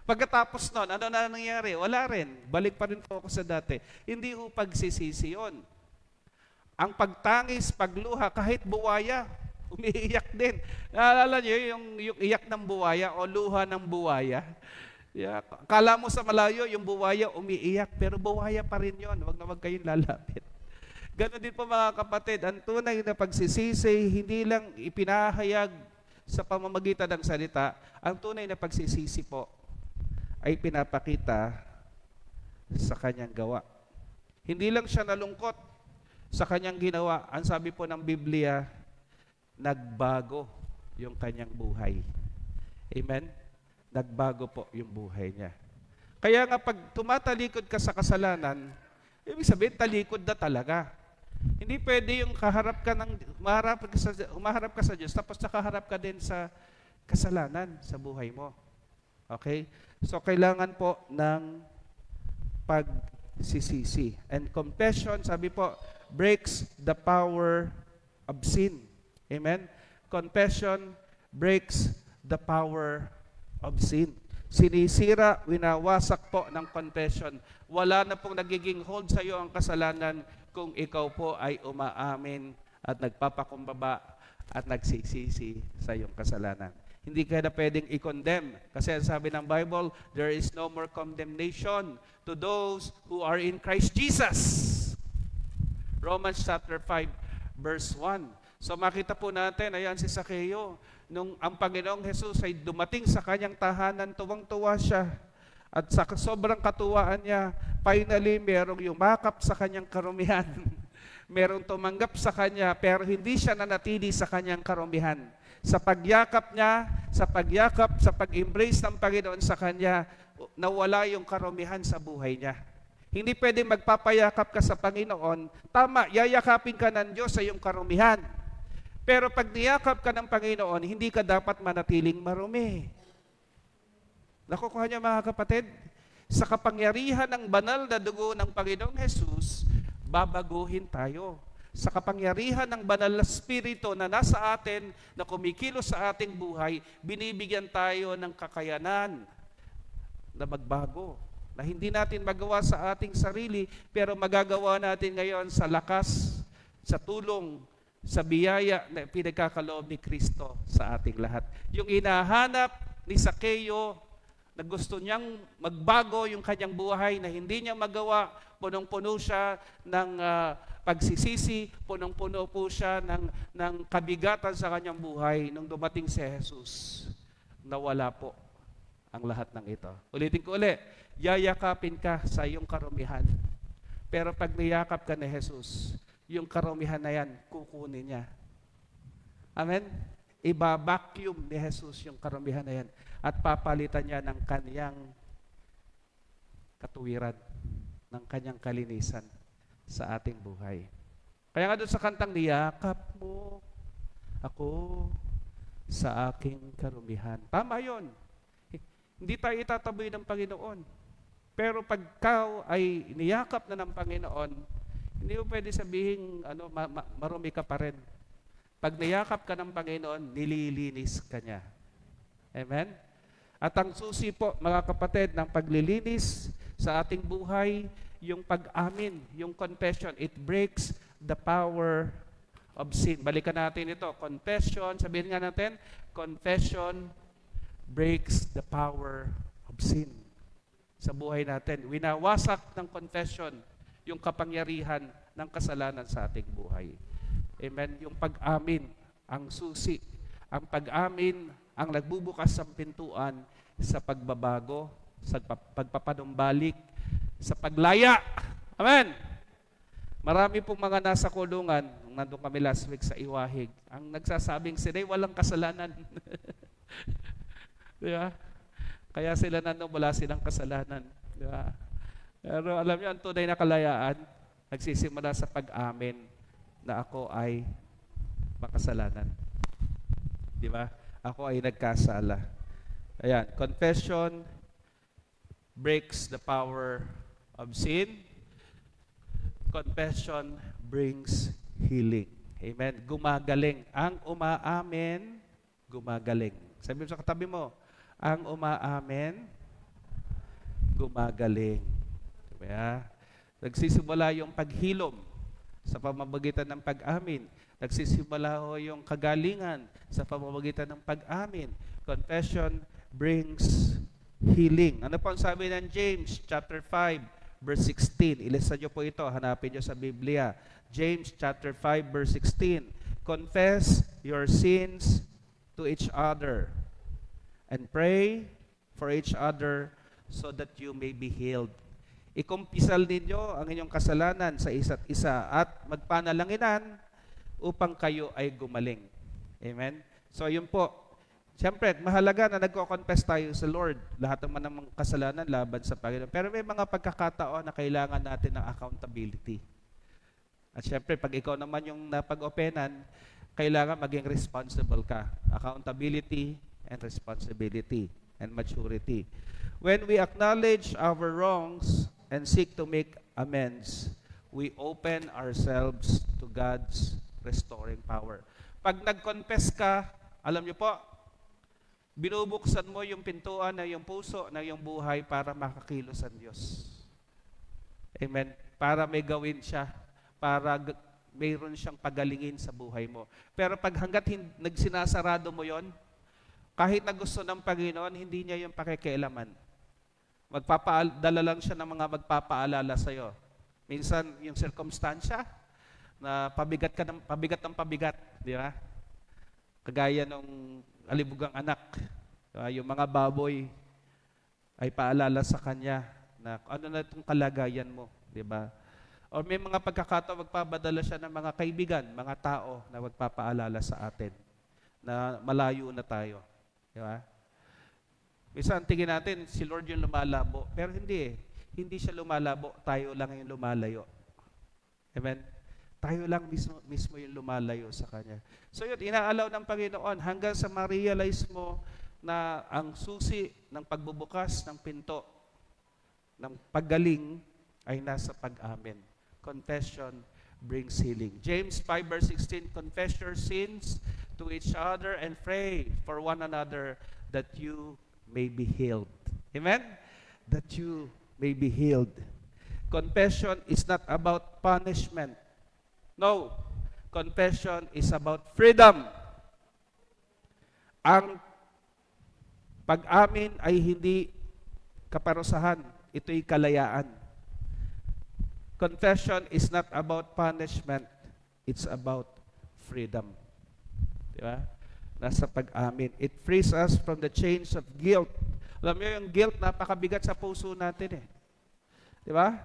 Pagkatapos nun, ano na nangyari? Wala rin. Balik pa rin po ako sa dati. Hindi po pagsisisi yun. Ang pagtangis, pagluha, kahit buwaya, umiiyak din. Naalala niyo yung iyak ng buwaya o luha ng buwaya? Yeah. Kala mo sa malayo, yung buwaya umiiyak, pero buwaya pa rin yun. Huwag na huwag kayong lalapit. Ganon din po mga kapatid, ang tunay na pagsisisi, hindi lang ipinahayag sa pamamagitan ng salita, ang tunay na pagsisisi po ay pinapakita sa kanyang gawa. Hindi lang siya nalungkot sa kanyang ginawa. Ang sabi po ng Biblia, nagbago yung kanyang buhay. Amen? Nagbago po yung buhay niya. Kaya nga pag tumatalikod ka sa kasalanan, ibig sabihin, talikod na talaga. Hindi pwede yung umaharap ka sa Diyos, tapos nakaharap ka din sa kasalanan sa buhay mo. Okay? So, kailangan po ng pagsisisi. And confession, sabi po, breaks the power of sin. Amen? Confession breaks the power of sin. Sinisira, winawasak po ng confession. Wala na pong nagiging hold sa iyo ang kasalanan kung ikaw po ay umaamin at nagpapakumbaba at nagsisisi sa iyong kasalanan. Hindi ka na pwedeng i-condemn. Kasi ang sabi ng Bible, there is no more condemnation to those who are in Christ Jesus. Romans chapter 5, verse 1. So makita po natin, ayan si Zaccheo, nung ang Panginoong Jesus ay dumating sa kanyang tahanan, tuwang-tuwa siya. At sa sobrang katuwaan niya, finally, merong yumakap sa kanyang karumihan. Merong tumanggap sa kanya, pero hindi siya nanatili sa kanyang karumihan. Sa pagyakap niya, sa pag-embrace ng Panginoon sa kanya, nawala yung karumihan sa buhay niya. Hindi pwede magpapayakap ka sa Panginoon. Tama, yayakapin ka ng Diyos sa iyong karumihan. Pero pag niyakap ka ng Panginoon, hindi ka dapat manatiling marumi. Nakukuha niya mga kapatid, sa kapangyarihan ng banal na dugo ng Panginoong Jesus, babaguhin tayo. Sa kapangyarihan ng banal na Espiritu na nasa atin, na kumikilos sa ating buhay, binibigyan tayo ng kakayanan na magbago. Na hindi natin magawa sa ating sarili, pero magagawa natin ngayon sa lakas, sa tulong, sa biyaya na pinagkakaloob ni Kristo sa ating lahat. Yung inahanap ni Zaccheo, na gusto niyang magbago yung kanyang buhay, na hindi niya magawa, punong-puno siya ng pagsisisi, punong-puno po siya ng kabigatan sa kanyang buhay. Nung dumating si Jesus, nawala po ang lahat ng ito. Ulitin ko ulit, yayakapin ka sa iyong karumihan. Pero pag niyakap ka ni Jesus, yung karumihan na yan, kukunin niya. Amen? Iba-vacuum ni Jesus yung karumihan na yan at papalitan niya ng kanyang katuwiran, ng kanyang kalinisan sa ating buhay. Kaya nga doon sa kantang, niyakap mo ako sa aking karumihan. Tama yun. Hindi tayo itataboy ng Panginoon. Pero pag ikaw ay niyakap na ng Panginoon, hindi mo pwede sabihin marumi ka pa rin. Pag niyakap ka ng Panginoon, nililinis ka niya. Amen? At ang susi po, mga kapatid, ng paglilinis sa ating buhay, yung pag-amin, yung confession, it breaks the power of sin. Balikan natin ito. Confession, sabihin nga natin, confession breaks the power of sin. Sa buhay natin, winawasak ng confession yung kapangyarihan ng kasalanan sa ating buhay. Amen? Yung pag-amin, ang susi. Ang pag-amin, ang nagbubukas ng pintuan sa pagbabago, sa pagpapanumbalik, sa paglaya. Amen? Marami pong mga nasa kulungan, nandun kami last week sa Iwahig, ang nagsasabing sila'y walang kasalanan. Diba? Kaya sila nandun, wala silang kasalanan. Diba? Pero alam niyo, ang tunay na kalayaan, nagsisimula sa pag-amin na ako ay makasalanan. Di ba? Ako ay nagkasala. Ayan, confession breaks the power of sin. Confession brings healing. Amen. Gumagaling. Ang umaamin, gumagaling. Sabi mo sa katabi mo, ang umaamin, gumagaling. Diba? Nagsisimula yung paghilom sa pamamagitan ng pag-amin. Nagsisimula ho yung kagalingan sa pamamagitan ng pag-amin. Confession brings healing. Ano po ang sabi ng James chapter 5, verse 16. Ilista nyo po ito, hanapin nyo sa Biblia. James chapter 5, verse 16. Confess your sins to each other and pray for each other so that you may be healed. Ikumpisal ninyo ang inyong kasalanan sa isa't isa at magpanalanginan upang kayo ay gumaling. Amen? So yun po. Siyempre, mahalaga na nagko-confess tayo sa Lord. Lahat naman ng kasalanan laban sa Panginoon. Pero may mga pagkakataon na kailangan natin ng accountability. At siyempre, pag ikaw naman yung napag-openan, kailangan maging responsible ka. Accountability and responsibility and maturity. When we acknowledge our wrongs and seek to make amends, we open ourselves to God's restoring power. Pag nag-confess ka, alam niyo po, binubuksan mo yung pintuan na yung puso na yung buhay para makakilos ang Diyos. Amen? Para may gawin siya, para mayroon siyang pagalingin sa buhay mo. Pero pag hanggat nagsinasarado mo yon, kahit na gusto ng Panginoon, hindi niya yung pakikialaman. Magpapadala lang siya ng mga magpapaalala sa'yo. Minsan, yung circumstansya, na pabigat ng pabigat, di ba? Kagaya nung alibugang anak, yung mga baboy ay paalala sa kanya na ano na itong kalagayan mo, di ba? O may mga pagkakataon, magpabadala siya ng mga kaibigan, mga tao na magpapaalala sa atin na malayo na tayo. Di ba? Minsan, tingin natin, si Lord yung lumalabo. Pero hindi eh. Hindi siya lumalabo, tayo lang yung lumalayo. Amen? Tayo lang mismo yung lumalayo sa Kanya. So yun, inaalaw ng Panginoon hanggang sa ma-realize mo na ang susi ng pagbubukas ng pinto, ng paggaling, ay nasa pag-amin. Confession brings healing. James 5 verse 16, confess your sins to each other and pray for one another that you may be healed. Amen? That you may be healed. Confession is not about punishment. No. Confession is about freedom. Ang pag-amin ay hindi kaparusahan. Ito'y kalayaan. Confession is not about punishment. It's about freedom. Di ba? Nasa pag-amin. It frees us from the chains of guilt. Alam niyo, yung guilt, napakabigat sa puso natin eh. Di ba?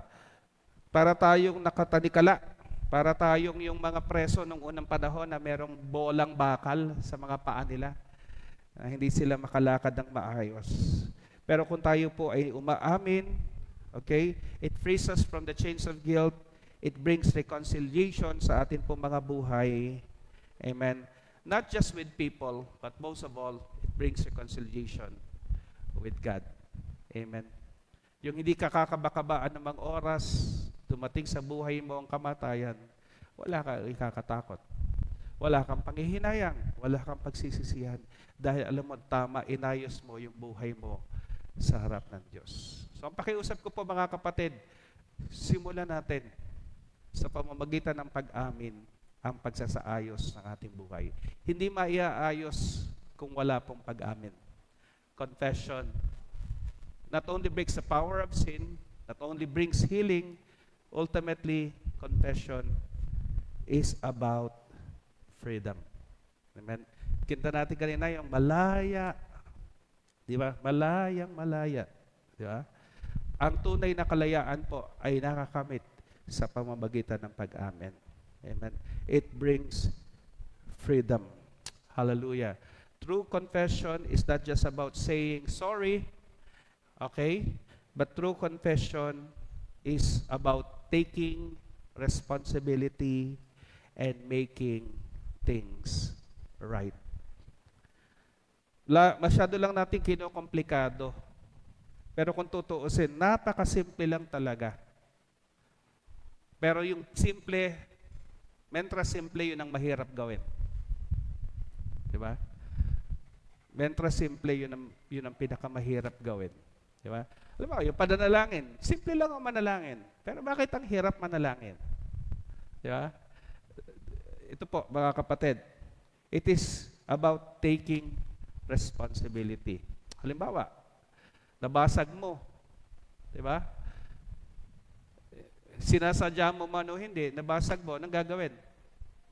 Para tayong nakatanikala. Para tayong yung mga preso nung unang panahon na merong bolang bakal sa mga paa nila. Na hindi sila makalakad ng maayos. Pero kung tayo po ay umaamin, okay, it frees us from the chains of guilt. It brings reconciliation sa atin po mga buhay. Amen. Not just with people, but most of all, it brings reconciliation with God. Amen. Yung hindi ka kakabakabaan ng mga oras, dumating sa buhay mo ang kamatayan, wala ka ikakatakot. Wala kang panghihinayang, wala kang pagsisisihan. Dahil alam mo, tama, inayos mo yung buhay mo sa harap ng Diyos. So ang pakiusap ko po mga kapatid, simulan natin sa pamamagitan ng pag-amin ang pagsasaayos ng ating buhay. Hindi maiaayos kung wala pong pag-amin. Confession not only breaks the power of sin, not only brings healing, ultimately, confession is about freedom. Amen? Kinta natin kanina yung malaya. Di ba? Malayang malaya. Di ba? Ang tunay na kalayaan po ay nakakamit sa pamamagitan ng pag-amin. Amen. It brings freedom. Hallelujah. True confession is not just about saying sorry, okay? But true confession is about taking responsibility and making things right. Masyado lang natin kinokomplikado. Pero kung tutuusin, napakasimple lang talaga. Pero yung simple, mentras simple, yun ang mahirap gawin. Diba? Mentras simple, yun ang pinakamahirap gawin. Diba? Alam mo, yung pananalangin, simple lang ang manalangin. Pero bakit ang hirap manalangin? Diba? Ito po, mga kapatid, it is about taking responsibility. Halimbawa, nabasag mo. Diba? sinasadya mo man o hindi, nabasag mo, anong gagawin?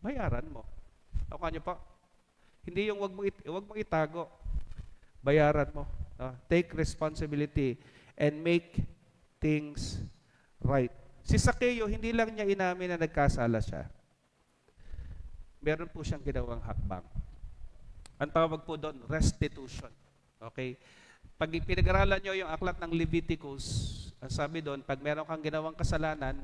Bayaran mo. O kanyo po? Hindi yung wag mong itago. Bayaran mo. Take responsibility and make things right. Si Sakeo, hindi lang niya inamin na nagkasala siya. Meron po siyang ginawang hakbang. Ang tawag po doon, restitution. Okay? Pag pinag-aralan nyo yung aklat ng Leviticus, ang sabi doon, pag meron kang ginawang kasalanan,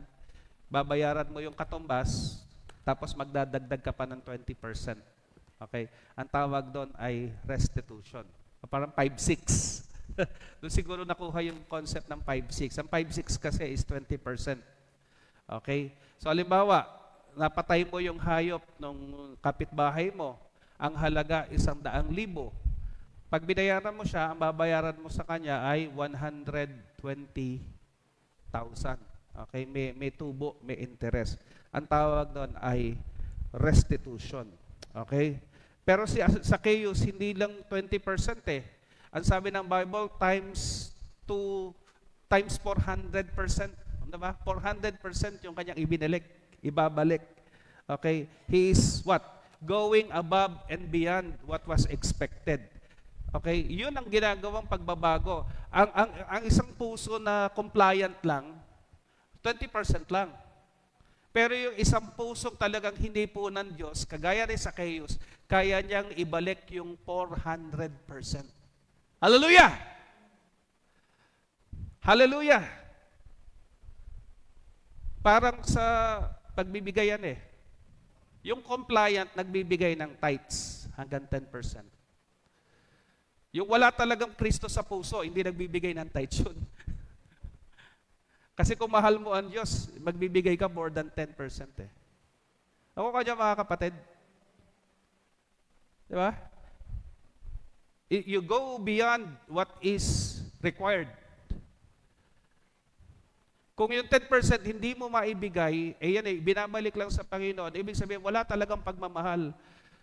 babayaran mo yung katumbas, tapos magdadagdag ka pa ng 20%. Okay? Ang tawag doon ay restitution. Parang 5-6. Doon siguro nakuha yung concept ng 5-6. Ang 5-6 kasi is 20%. Okay? So, halimbawa, napatay mo yung hayop ng kapitbahay mo, ang halaga 100,000. Pag binayaran mo siya, ang babayaran mo sa kanya ay 120,000. Okay? May tubo, may interest. Ang tawag doon ay restitution. Okay? Pero si Zacchaeus, hindi lang 20% eh. Ang sabi ng Bible, times 400%. Ano ba? 400% yung kanyang ibabalik. Okay? He is what? Going above and beyond what was expected. Okay? Yun ang ginagawang pagbabago. Ang isang puso na compliant lang, 20% lang. Pero yung isang pusong talagang hindi po ng Diyos, kagaya ni Zacchaeus, kaya niyang ibalik yung 400%. Hallelujah! Hallelujah! Parang sa pagbibigayan eh. Yung compliant, nagbibigay ng tithes hanggang 10%. Yung wala talagang Kristo sa puso, hindi nagbibigay ng tithes yun. Kasi kung mahal mo ang Diyos, magbibigay ka more than 10% eh. Ako kanya mga kapatid. Di ba? You go beyond what is required. Kung yung 10% hindi mo maibigay, yan eh, binabalik lang sa Panginoon, ibig sabihin, wala talagang pagmamahal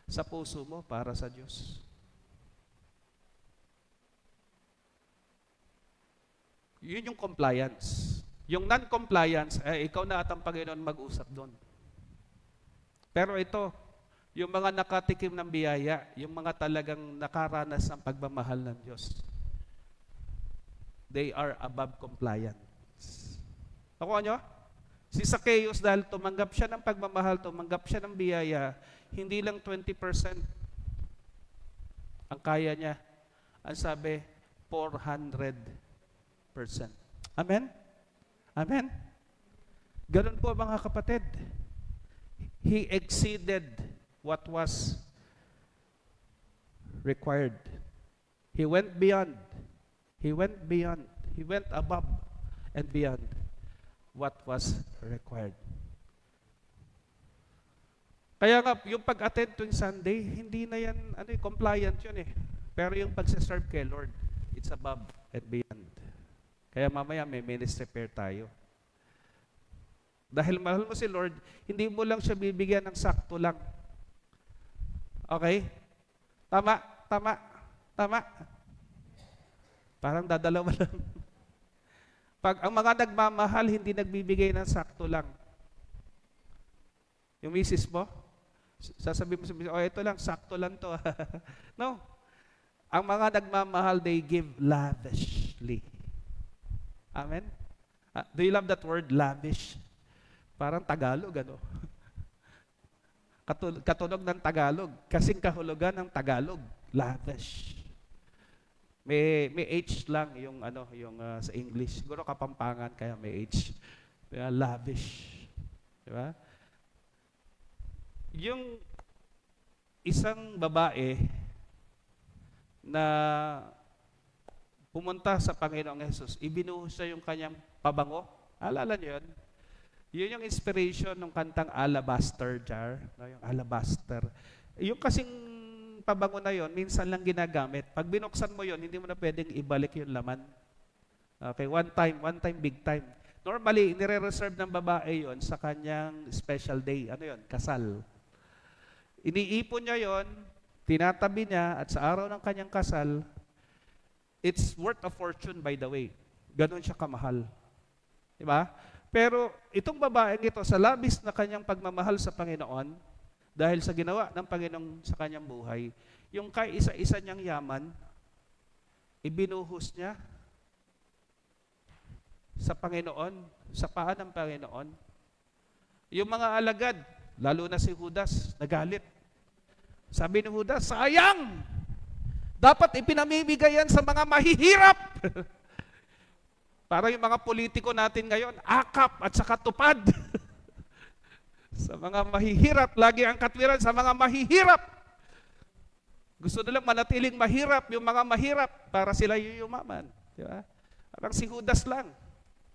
sa puso mo para sa Diyos. Yun yung compliance. Yung non-compliance, ikaw na at ang Panginoon mag-usap doon. Pero ito, yung mga nakatikim ng biyaya, yung mga talagang nakaranas ng pagmamahal ng Diyos, they are above compliance. Nakuha nyo? Si Zacchaeus, dahil tumanggap siya ng pagmamahal, tumanggap siya ng biyaya, hindi lang 20% ang kaya niya. Ang sabi, 400%. Amen? Amen? Ganun po mga kapatid. He exceeded what was required. He went beyond. He went beyond. He went above and beyond what was required. Kaya nga, yung pag-attend tuwing Sunday, hindi na yan, compliant yun eh. Pero yung pag-serve kay Lord, it's above and beyond. Kaya mamaya may ministry prayer tayo. Dahil mahal mo si Lord, hindi mo lang siya bibigyan ng sakto lang. Okay? Tama? Tama? Tama? Parang dadalawa lang. Pag ang mga nagmamahal, hindi nagbibigay ng sakto lang. Yung misis mo, sasabihin mo sa misis, ito lang, sakto lang to. No. Ang mga nagmamahal, they give lavishly. Amen? Do you love that word, lavish? Parang Tagalog, ano? Katunog ng Tagalog. Kasing kahulugan ng Tagalog, lavish. May H lang yung sa English. Siguro Kapampangan kaya may H. Lavish. Di ba? Yung isang babae na pumunta sa Panginoong Hesus, ibinuhos siya yung kanyang pabango. Alala niyo yun? Yun yung inspiration ng kantang Alabaster Jar. No, yung alabaster. Yung kasing pabango na yon, minsan lang ginagamit. Pag binuksan mo yon, hindi mo na pwedeng ibalik yung laman. Okay, one time, big time. Normally, nire-reserve ng babae yon sa kanyang special day. Ano yon? Kasal. Iniipon niya yon, tinatabi niya, at sa araw ng kanyang kasal, it's worth a fortune, by the way. Ganon siya kamahal. Diba? Pero itong babaeng ito, sa labis na kanyang pagmamahal sa Panginoon, dahil sa ginawa ng Panginoon sa kanyang buhay, yung kay isa-isa niyang yaman, ibinuhos niya sa Panginoon, sa paa ng Panginoon. Yung mga alagad, lalo na si Judas, nagalit. Sabi ni Judas, sayang! Dapat ipinamimigay yan sa mga mahihirap. Para yung mga politiko natin ngayon, akap at saka tupad. Sa mga mahihirap, lagi ang katwiran sa mga mahihirap. Gusto nilang manatiling mahirap yung mga mahirap para sila yumaman. Di ba? Parang si Judas lang.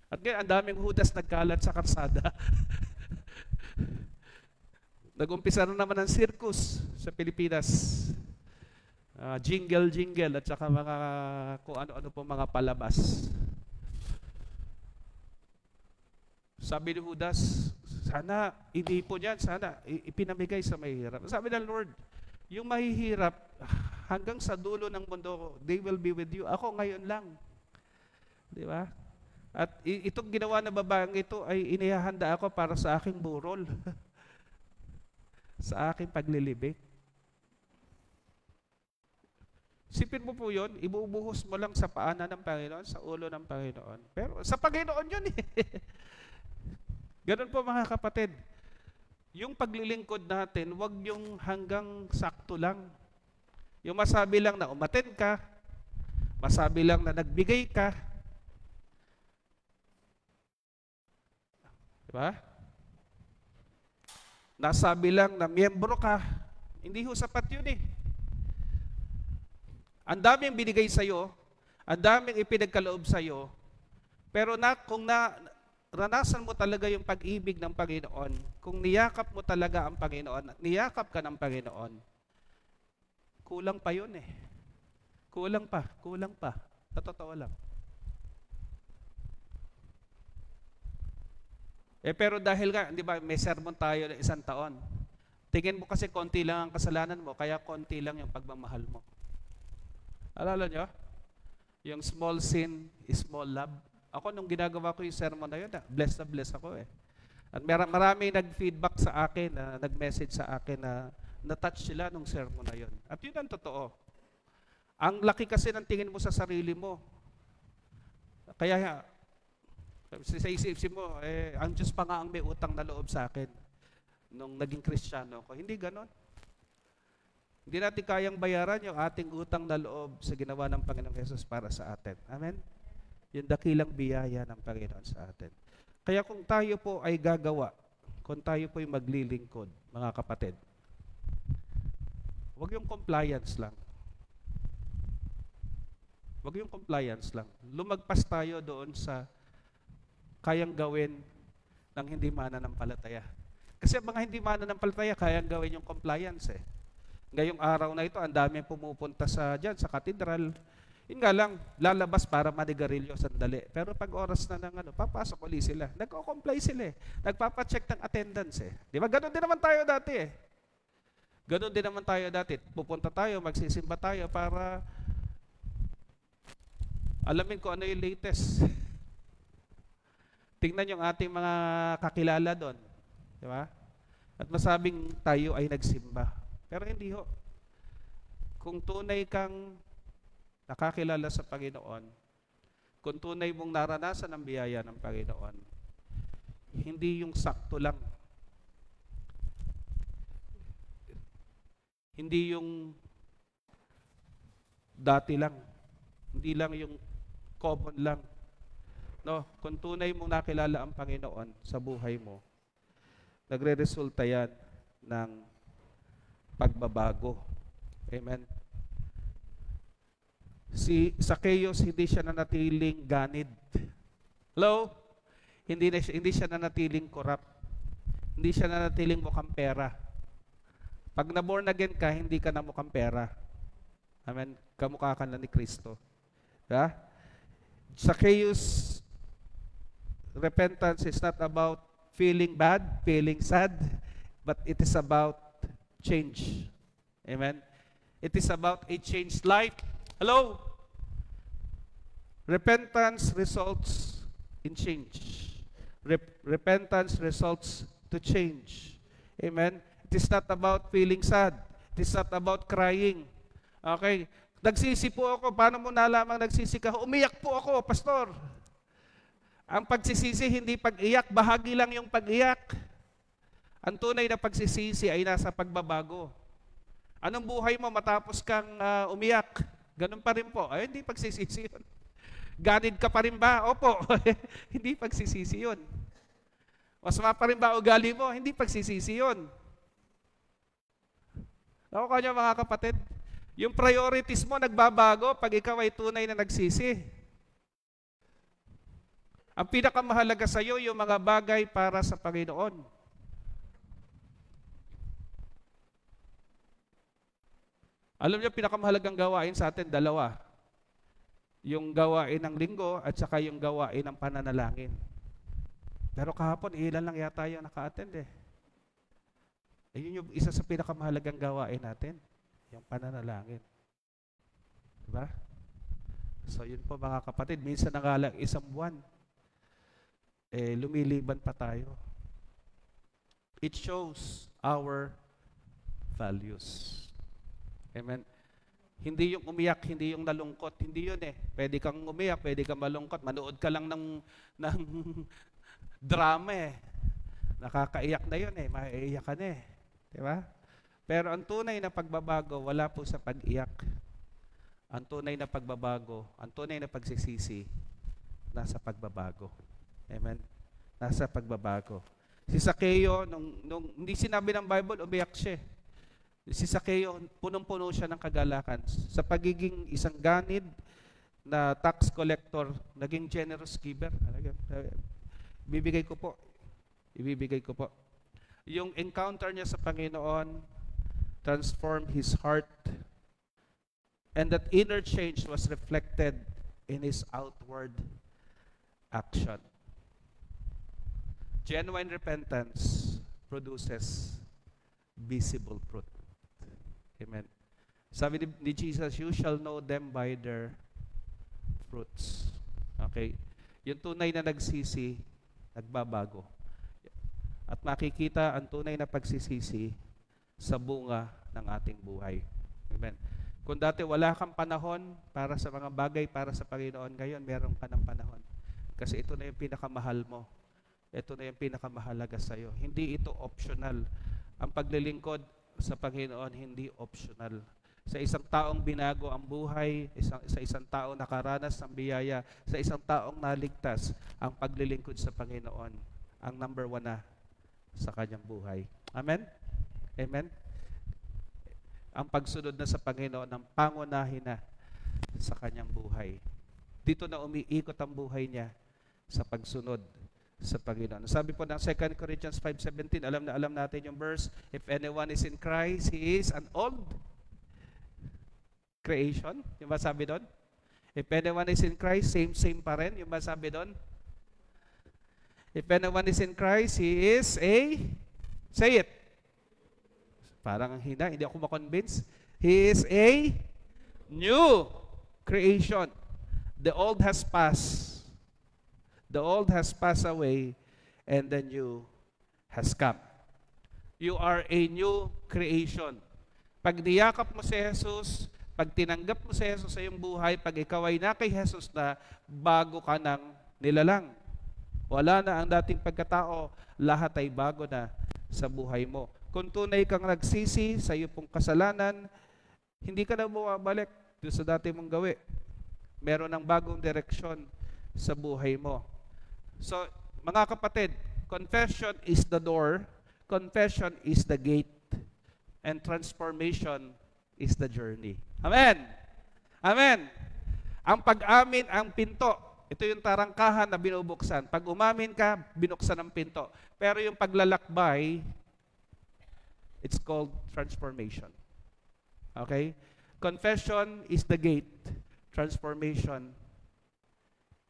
At ngayon, ang daming Judas nagkalat sa karsada. Nag-umpisa na naman ang circus sa Pilipinas. Jingle at saka mga kung ano-ano po mga palabas. Sabi ni Judas, sana inipon yan, sana ipinamigay sa mahihirap. Sabi ng Lord, yung mahihirap hanggang sa dulo ng mundo, they will be with you. Ako ngayon lang. Di ba? At itong ginawa na babaeng ito ay inihahanda ako para sa aking burol. Sa aking paglilibing. Sipin mo po yun, ibubuhos mo lang sa paanan ng Panginoon, sa ulo ng Panginoon. Pero sa Panginoon yun eh. Ganun po mga kapatid. Yung paglilingkod natin, wag yung hanggang sakto lang. Yung masabi lang na umattend ka, masabi lang na nagbigay ka. Diba? Nasabi lang na miyembro ka. Hindi ho sapat yun eh. Ang daming binigay sa'yo, ang daming ipinagkaloob sa'yo, pero kung ranasan mo talaga yung pag-ibig ng Panginoon, kung niyakap mo talaga ang Panginoon, niyakap ka ng Panginoon, kulang pa yun eh. Kulang pa. Sa totoo lang. Pero dahil nga, di ba, may sermon tayo ng 1 taon. Tingin mo kasi konti lang ang kasalanan mo, kaya konti lang yung pagmamahal mo. Alala nyo? Yung small sin is small love. Ako, nung ginagawa ko yung sermon na yun, blessed na blessed ako eh. At marami nag-feedback sa akin, nag-message sa akin na na-touch sila nung sermon na yun. At yun ang totoo. Ang laki kasi ng tingin mo sa sarili mo. Kaya, sa isip mo, ang Diyos pa nga ang may utang na loob sa akin nung naging Kristiyano ko. Hindi ganon. Hindi natin kayang bayaran yung ating utang na loob sa ginawa ng Panginoong Hesus para sa atin. Amen? Yung dakilang biyaya ng Panginoon sa atin. Kaya kung tayo po ay gagawa, kung tayo po ay maglilingkod, mga kapatid, wag yung compliance lang. Wag yung compliance lang. Lumagpas tayo doon sa kayang gawin ng hindi mananampalataya. Kasi mga hindi mananampalataya, kayang gawin yung compliance eh. Ngayong araw na ito, ang daming pumupunta sa katedral. Yun nga lang, lalabas para manigarilyo sandali. Pero pag oras na ng papasok uli sila. Nagko-comply sila eh. Nagpapacheck ng attendance eh. Di ba? Ganon din naman tayo dati eh. Ganon din naman tayo dati. Pupunta tayo, magsisimba tayo para alamin ko ano yung latest. Tingnan yung ating mga kakilala doon. Di ba? At masabing tayo ay nagsimba. Pero hindi ho. Kung tunay kang nakakilala sa Panginoon, kung tunay mong naranasan ang biyaya ng Panginoon, hindi yung sakto lang. Hindi yung dati lang. Hindi lang yung common lang. No, kung tunay mong nakilala ang Panginoon sa buhay mo, nagre-resulta yan ng pagbabago. Amen. Si Zacchaeus, hindi siya nanatiling ganid. Hello? Hindi siya nanatiling corrupt. Hindi siya nanatiling mukhang pera. Pag na-born again ka, hindi ka na mukhang pera. Amen? Kamukha ka na ni Kristo. Diba? Zacchaeus, repentance is not about feeling bad, feeling sad, but it is about change. Amen? It is about a changed life. Hello? Repentance results in change. Repentance results to change. Amen? It is not about feeling sad. It is not about crying. Okay? Nagsisi po ako. Paano mo nalamang nagsisi ka? Umiyak po ako, pastor. Ang pagsisisi, hindi pag-iyak. Bahagi lang yung pag-iyak. Ang tunay na pagsisisi ay nasa pagbabago. Anong buhay mo matapos kang umiyak? Ganun pa rin po. Ay, hindi pagsisisi yun. Ganid ka pa rin ba? Opo. Hindi pagsisisi yun. Masama pa rin ba ugali mo? Hindi pagsisisi yun. Ako kanyo mga kapatid, yung priorities mo nagbabago pag ikaw ay tunay na nagsisi. Ang pinakamahalaga sa iyo, yung mga bagay para sa Panginoon. Alam niyo, pinakamahalagang gawain sa atin, dalawa. Yung gawain ng linggo at saka yung gawain ng pananalangin. Pero kahapon, ilan lang yata yung naka-attend eh. Yun yung isa sa pinakamahalagang gawain natin, yung pananalangin. Diba? So yun po mga kapatid, minsan na nga lang isang buwan, lumiliban pa tayo. It shows our values. Amen. Hindi yung umiyak, hindi yung nalungkot, hindi yun eh. Pwede kang umiyak, pwede kang malungkot, manood ka lang ng drama eh. Nakakaiyak na yun eh, maiiyak ka na eh. Diba? Pero ang tunay na pagbabago, wala po sa pag-iyak. Ang tunay na pagbabago, ang tunay na pagsisisi, nasa pagbabago. Amen? Nasa pagbabago. Si Zaccheo, nung hindi sinabi ng Bible, umiyak siya. Si Zaccheo, punong-puno siya ng kagalakan. Sa pagiging isang ganid na tax collector, naging generous giver. Ibibigay ko po. Yung encounter niya sa Panginoon transformed his heart, and that inner change was reflected in his outward action. Genuine repentance produces visible fruit. Amen. Sabi ni Jesus, you shall know them by their fruits. Okay? Yung tunay na nagsisi, nagbabago. At makikita ang tunay na pagsisisi sa bunga ng ating buhay. Amen. Kung dati wala kang panahon para sa mga bagay para sa Panginoon, ngayon meron ka ng panahon. Kasi ito na yung pinakamahal mo. Ito na yung pinakamahalaga sa iyo. Hindi ito optional. Ang paglilingkod sa Panginoon, hindi optional. Sa isang taong binago ang buhay, sa isang taong nakaranas ng biyaya, sa isang taong naligtas, ang paglilingkod sa Panginoon, ang number 1 na sa kanyang buhay. Amen? Amen? Ang pagsunod na sa Panginoon, ang pangunahin na sa kanyang buhay. Dito na umiikot ang buhay niya sa pagsunod sa Panginoon. Sabi po ng 2 Corinthians 5:17, alam natin yung verse, if anyone is in Christ, he is an old creation. Yung ba sabi doon? If anyone is in Christ, same pa rin. Yung ba sabi doon? If anyone is in Christ, he is a, say it. Parang hindi ako makonvince. He is a new creation. The old has passed. The old has passed away, and the new has come. You are a new creation. Pag niyakap mo si Jesus, pag tinanggap mo si Jesus sa iyong buhay, pag ikaw ay na kay Jesus na, bago ka ng nilalang. Wala na ang dating pagkatao, lahat ay bago na sa buhay mo. Kung tunay kang nagsisi sa iyo pong kasalanan, hindi ka na bumabalik doon sa dati mong gawi. Meron ng bagong direksyon sa buhay mo. So, mga kapatid, confession is the door, confession is the gate, and transformation is the journey. Amen! Amen! Ang pag-amin ang pinto. Ito yung tarangkahan na binubuksan. Pag umamin ka, binuksan ang pinto. Pero yung paglalakbay, it's called transformation. Okay? Confession is the gate. Transformation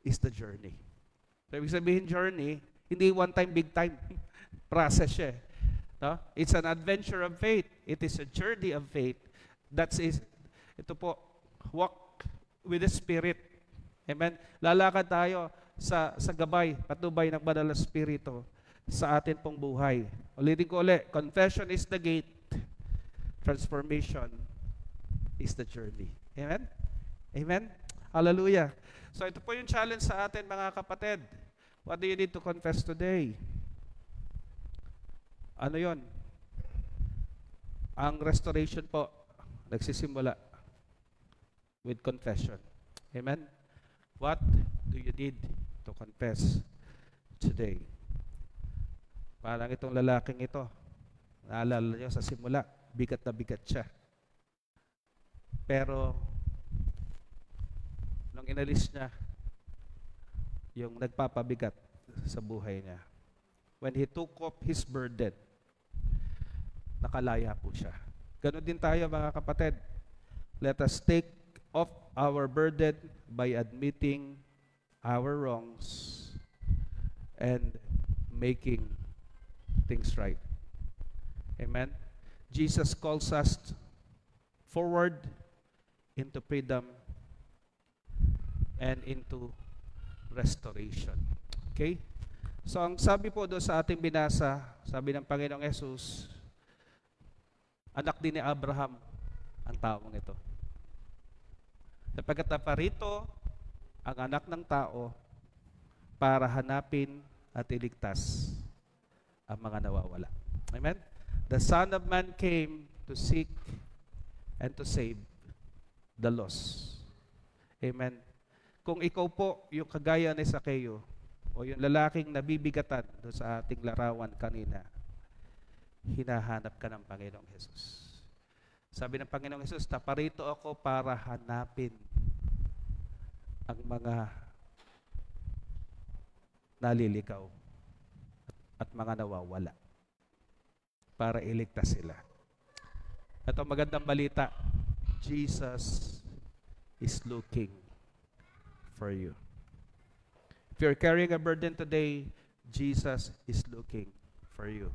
is the journey. So, ibig sabihin journey, hindi one time, big time process siya. No? It's an adventure of faith. It is a journey of faith. Ito po, walk with the Spirit. Amen? Lalakad tayo sa gabay, patnubay ng Banal na Espiritu sa atin pong buhay. Ulitin ko ulit, confession is the gate, transformation is the journey. Amen? Amen? Hallelujah. So ito po yung challenge sa atin mga kapatid. What do you need to confess today? Ano yon? Ang restoration po, nagsisimula with confession. Amen? What do you need to confess today? Parang itong lalaking ito, naalala niyo sa simula, bigat na bigat siya. Pero, nung inalis niya, yung nagpapabigat sa buhay niya, when he took up his burden, nakalaya po siya. Ganon din tayo mga kapatid. Let us take off our burden by admitting our wrongs and making things right. Amen? Jesus calls us forward into freedom and into restoration. Okay? So ang sabi po doon sa ating binasa, sabi ng Panginoong Yesus, anak din ni Abraham ang taong ito. Sapagkat naparito ang anak ng tao para hanapin at iligtas ang mga nawawala. Amen? The Son of Man came to seek and to save the lost. Amen? Kung ikaw po yung kagaya ni Zaccheo o yung lalaking nabibigatan doon sa ating larawan kanina, hinahanap ka ng Panginoong Jesus. Sabi ng Panginoong Jesus, naparito ako para hanapin ang mga naliligaw at mga nawawala para iligtas sila. At ang magandang balita, Jesus is looking for you. If you're carrying a burden today, Jesus is looking for you.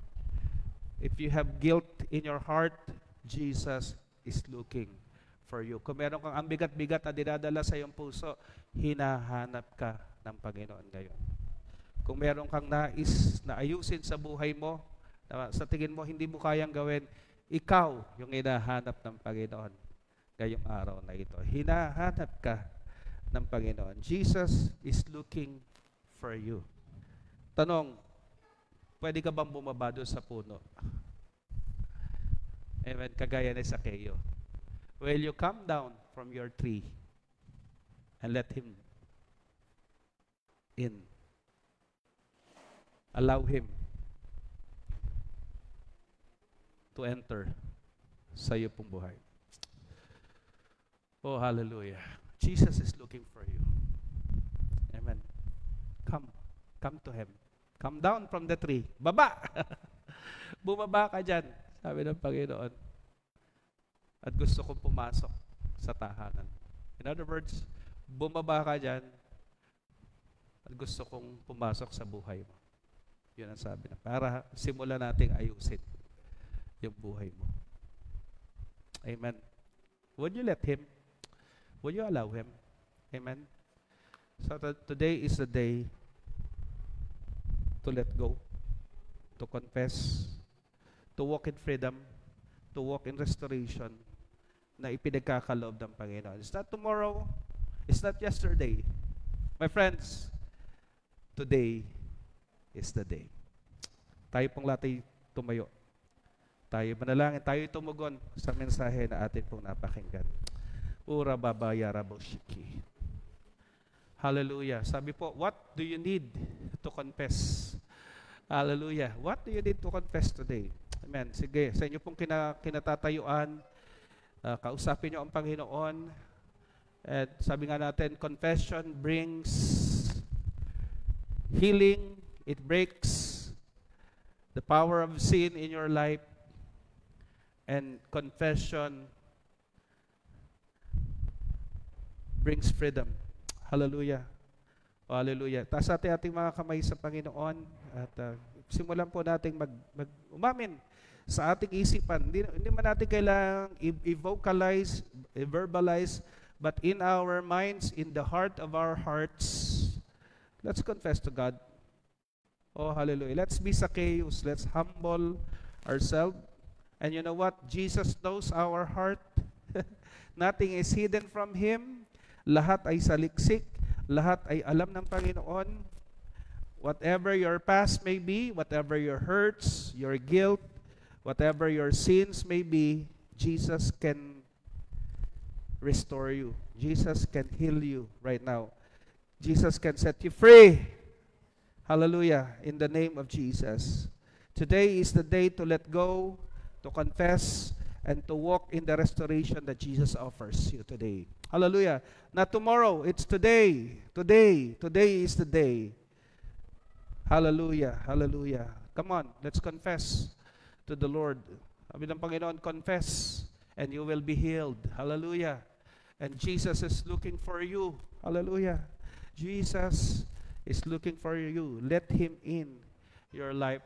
If you have guilt in your heart, Jesus is looking for you. Kung meron kang ang bigat-bigat na dinadala sa iyong puso, hinahanap ka ng Panginoon ngayon. Kung meron kang nais na ayusin sa buhay mo, na sa tingin mo hindi mo kayang gawin, ikaw yung hinahanap ng Panginoon ngayong araw na ito. Hinahanap ka ng Panginoon. Jesus is looking for you. Tanong, pwede ka bang bumaba doon sa puno? Amen. Kagaya ni Zaccheo. Will you come down from your tree and let Him in? Allow Him to enter sa iyo pong buhay. Oh, hallelujah. Jesus is looking for you. Amen. Come. Come to Him. Come down from the tree. Baba! Bumaba ka dyan, sabi ng Panginoon. At gusto kong pumasok sa tahanan. In other words, bumaba ka dyan at gusto kong pumasok sa buhay mo. Yun ang sabi na. Para simulan nating ayusin yung buhay mo. Amen. Would you let Him? Would you allow Him? Amen. So today is the day to let go, to confess, to walk in freedom, to walk in restoration na ipinagkakaloob ng Panginoon. It's not tomorrow. It's not yesterday. My friends, today is the day. Tayo pong lahat ay tumayo. Tayo manalangin, tayo tumugon sa mensahe na atin pong napakinggan. Ura babaya raboshiki. Hallelujah. Sabi po, what do you need to confess? Hallelujah. What do you need to confess today? Amen. Sige, sa inyo pong kinatatayuan, kausapin nyo ang Panginoon. At sabi nga natin, confession brings healing. It breaks the power of sin in your life. And confession brings freedom. Hallelujah. Hallelujah. Taas natin ating mga kamay sa Panginoon at simulan po nating umamin sa ating isipan. Hindi man natin kailangang i-vocalize, i-verbalize, but in our minds, in the heart of our hearts, Let's confess to God. Oh, hallelujah. Let's be Zacchaeus. Let's humble ourselves. And you know what? Jesus knows our heart. Nothing is hidden from Him. Lahat ay saliksik. Lahat ay alam ng Panginoon. Whatever your past may be, whatever your hurts, your guilt, whatever your sins may be, Jesus can restore you. Jesus can heal you right now. Jesus can set you free. Hallelujah. In the name of Jesus. Today is the day to let go, to confess, and to walk in the restoration that Jesus offers you today. Hallelujah. Not tomorrow, it's today. Today is the day. Hallelujah. Hallelujah. Come on, let's confess to the Lord. Sabi ng Panginoon, confess and you will be healed. Hallelujah. And Jesus is looking for you. Hallelujah. Jesus is looking for you. Let Him in your life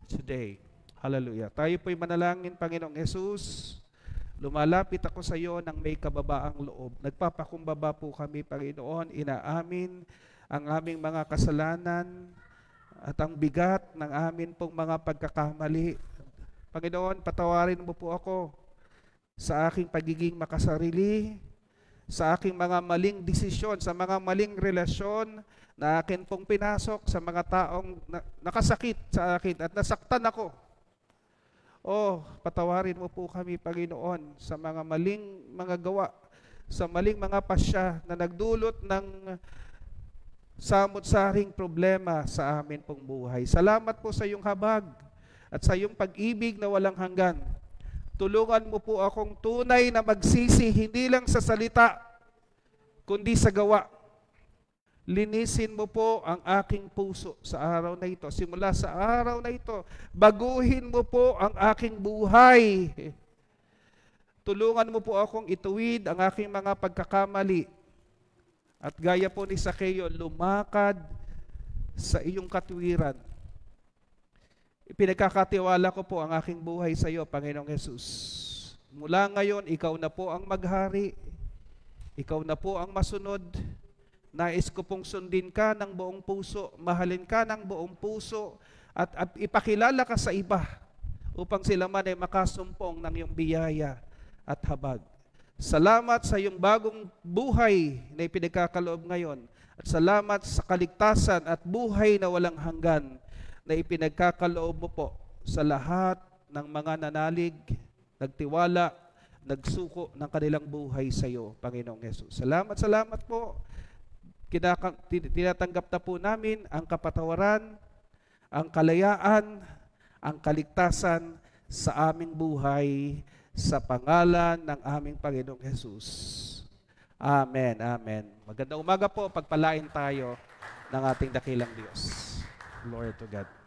today. Hallelujah. Tayo po'y manalangin, Panginoong Jesus. Lumalapit ako sa iyo ng may kababaang loob. Nagpapakumbaba po kami, Panginoon. Inaamin ang aming mga kasalanan at ang bigat ng amin pong mga pagkakamali. Panginoon, patawarin mo po ako sa aking pagiging makasarili, sa aking mga maling desisyon, sa mga maling relasyon na akin pong pinasok sa mga taong nakasakit sa akin at nasaktan ako. Oh, patawarin mo po kami, Panginoon, sa mga maling mga gawa, sa maling mga pasya na nagdulot ng samot-saring problema sa amin pong buhay. Salamat po sa iyong habag at sa iyong pag-ibig na walang hanggan. Tulungan mo po akong tunay na magsisi, hindi lang sa salita, kundi sa gawa. Linisin mo po ang aking puso sa araw na ito. Simula sa araw na ito, baguhin mo po ang aking buhay. Tulungan mo po akong ituwid ang aking mga pagkakamali. At gaya po ni Zacchaeus, lumakad sa iyong katwiran. Pinagkakatiwala ko po ang aking buhay sa iyo, Panginoong Jesus. Mula ngayon, ikaw na po ang maghari. Ikaw na po ang masunod. Nais ko pong sundin ka ng buong puso, mahalin ka ng buong puso, at ipakilala ka sa iba upang sila man ay makasumpong ng iyong biyaya at habag. Salamat sa iyong bagong buhay na ipinagkakaloob ngayon. At salamat sa kaligtasan at buhay na walang hanggan na ipinagkakaloob mo po sa lahat ng mga nanalig, nagtiwala, nagsuko ng kanilang buhay sa iyo, Panginoong Yesus. Salamat po. Tinatanggap na po namin ang kapatawaran, ang kalayaan, ang kaligtasan sa aming buhay, sa pangalan ng aming Panginoong Jesus. Amen, amen. Magandang umaga po, pagpalain tayo ng ating dakilang Diyos. Glory to God.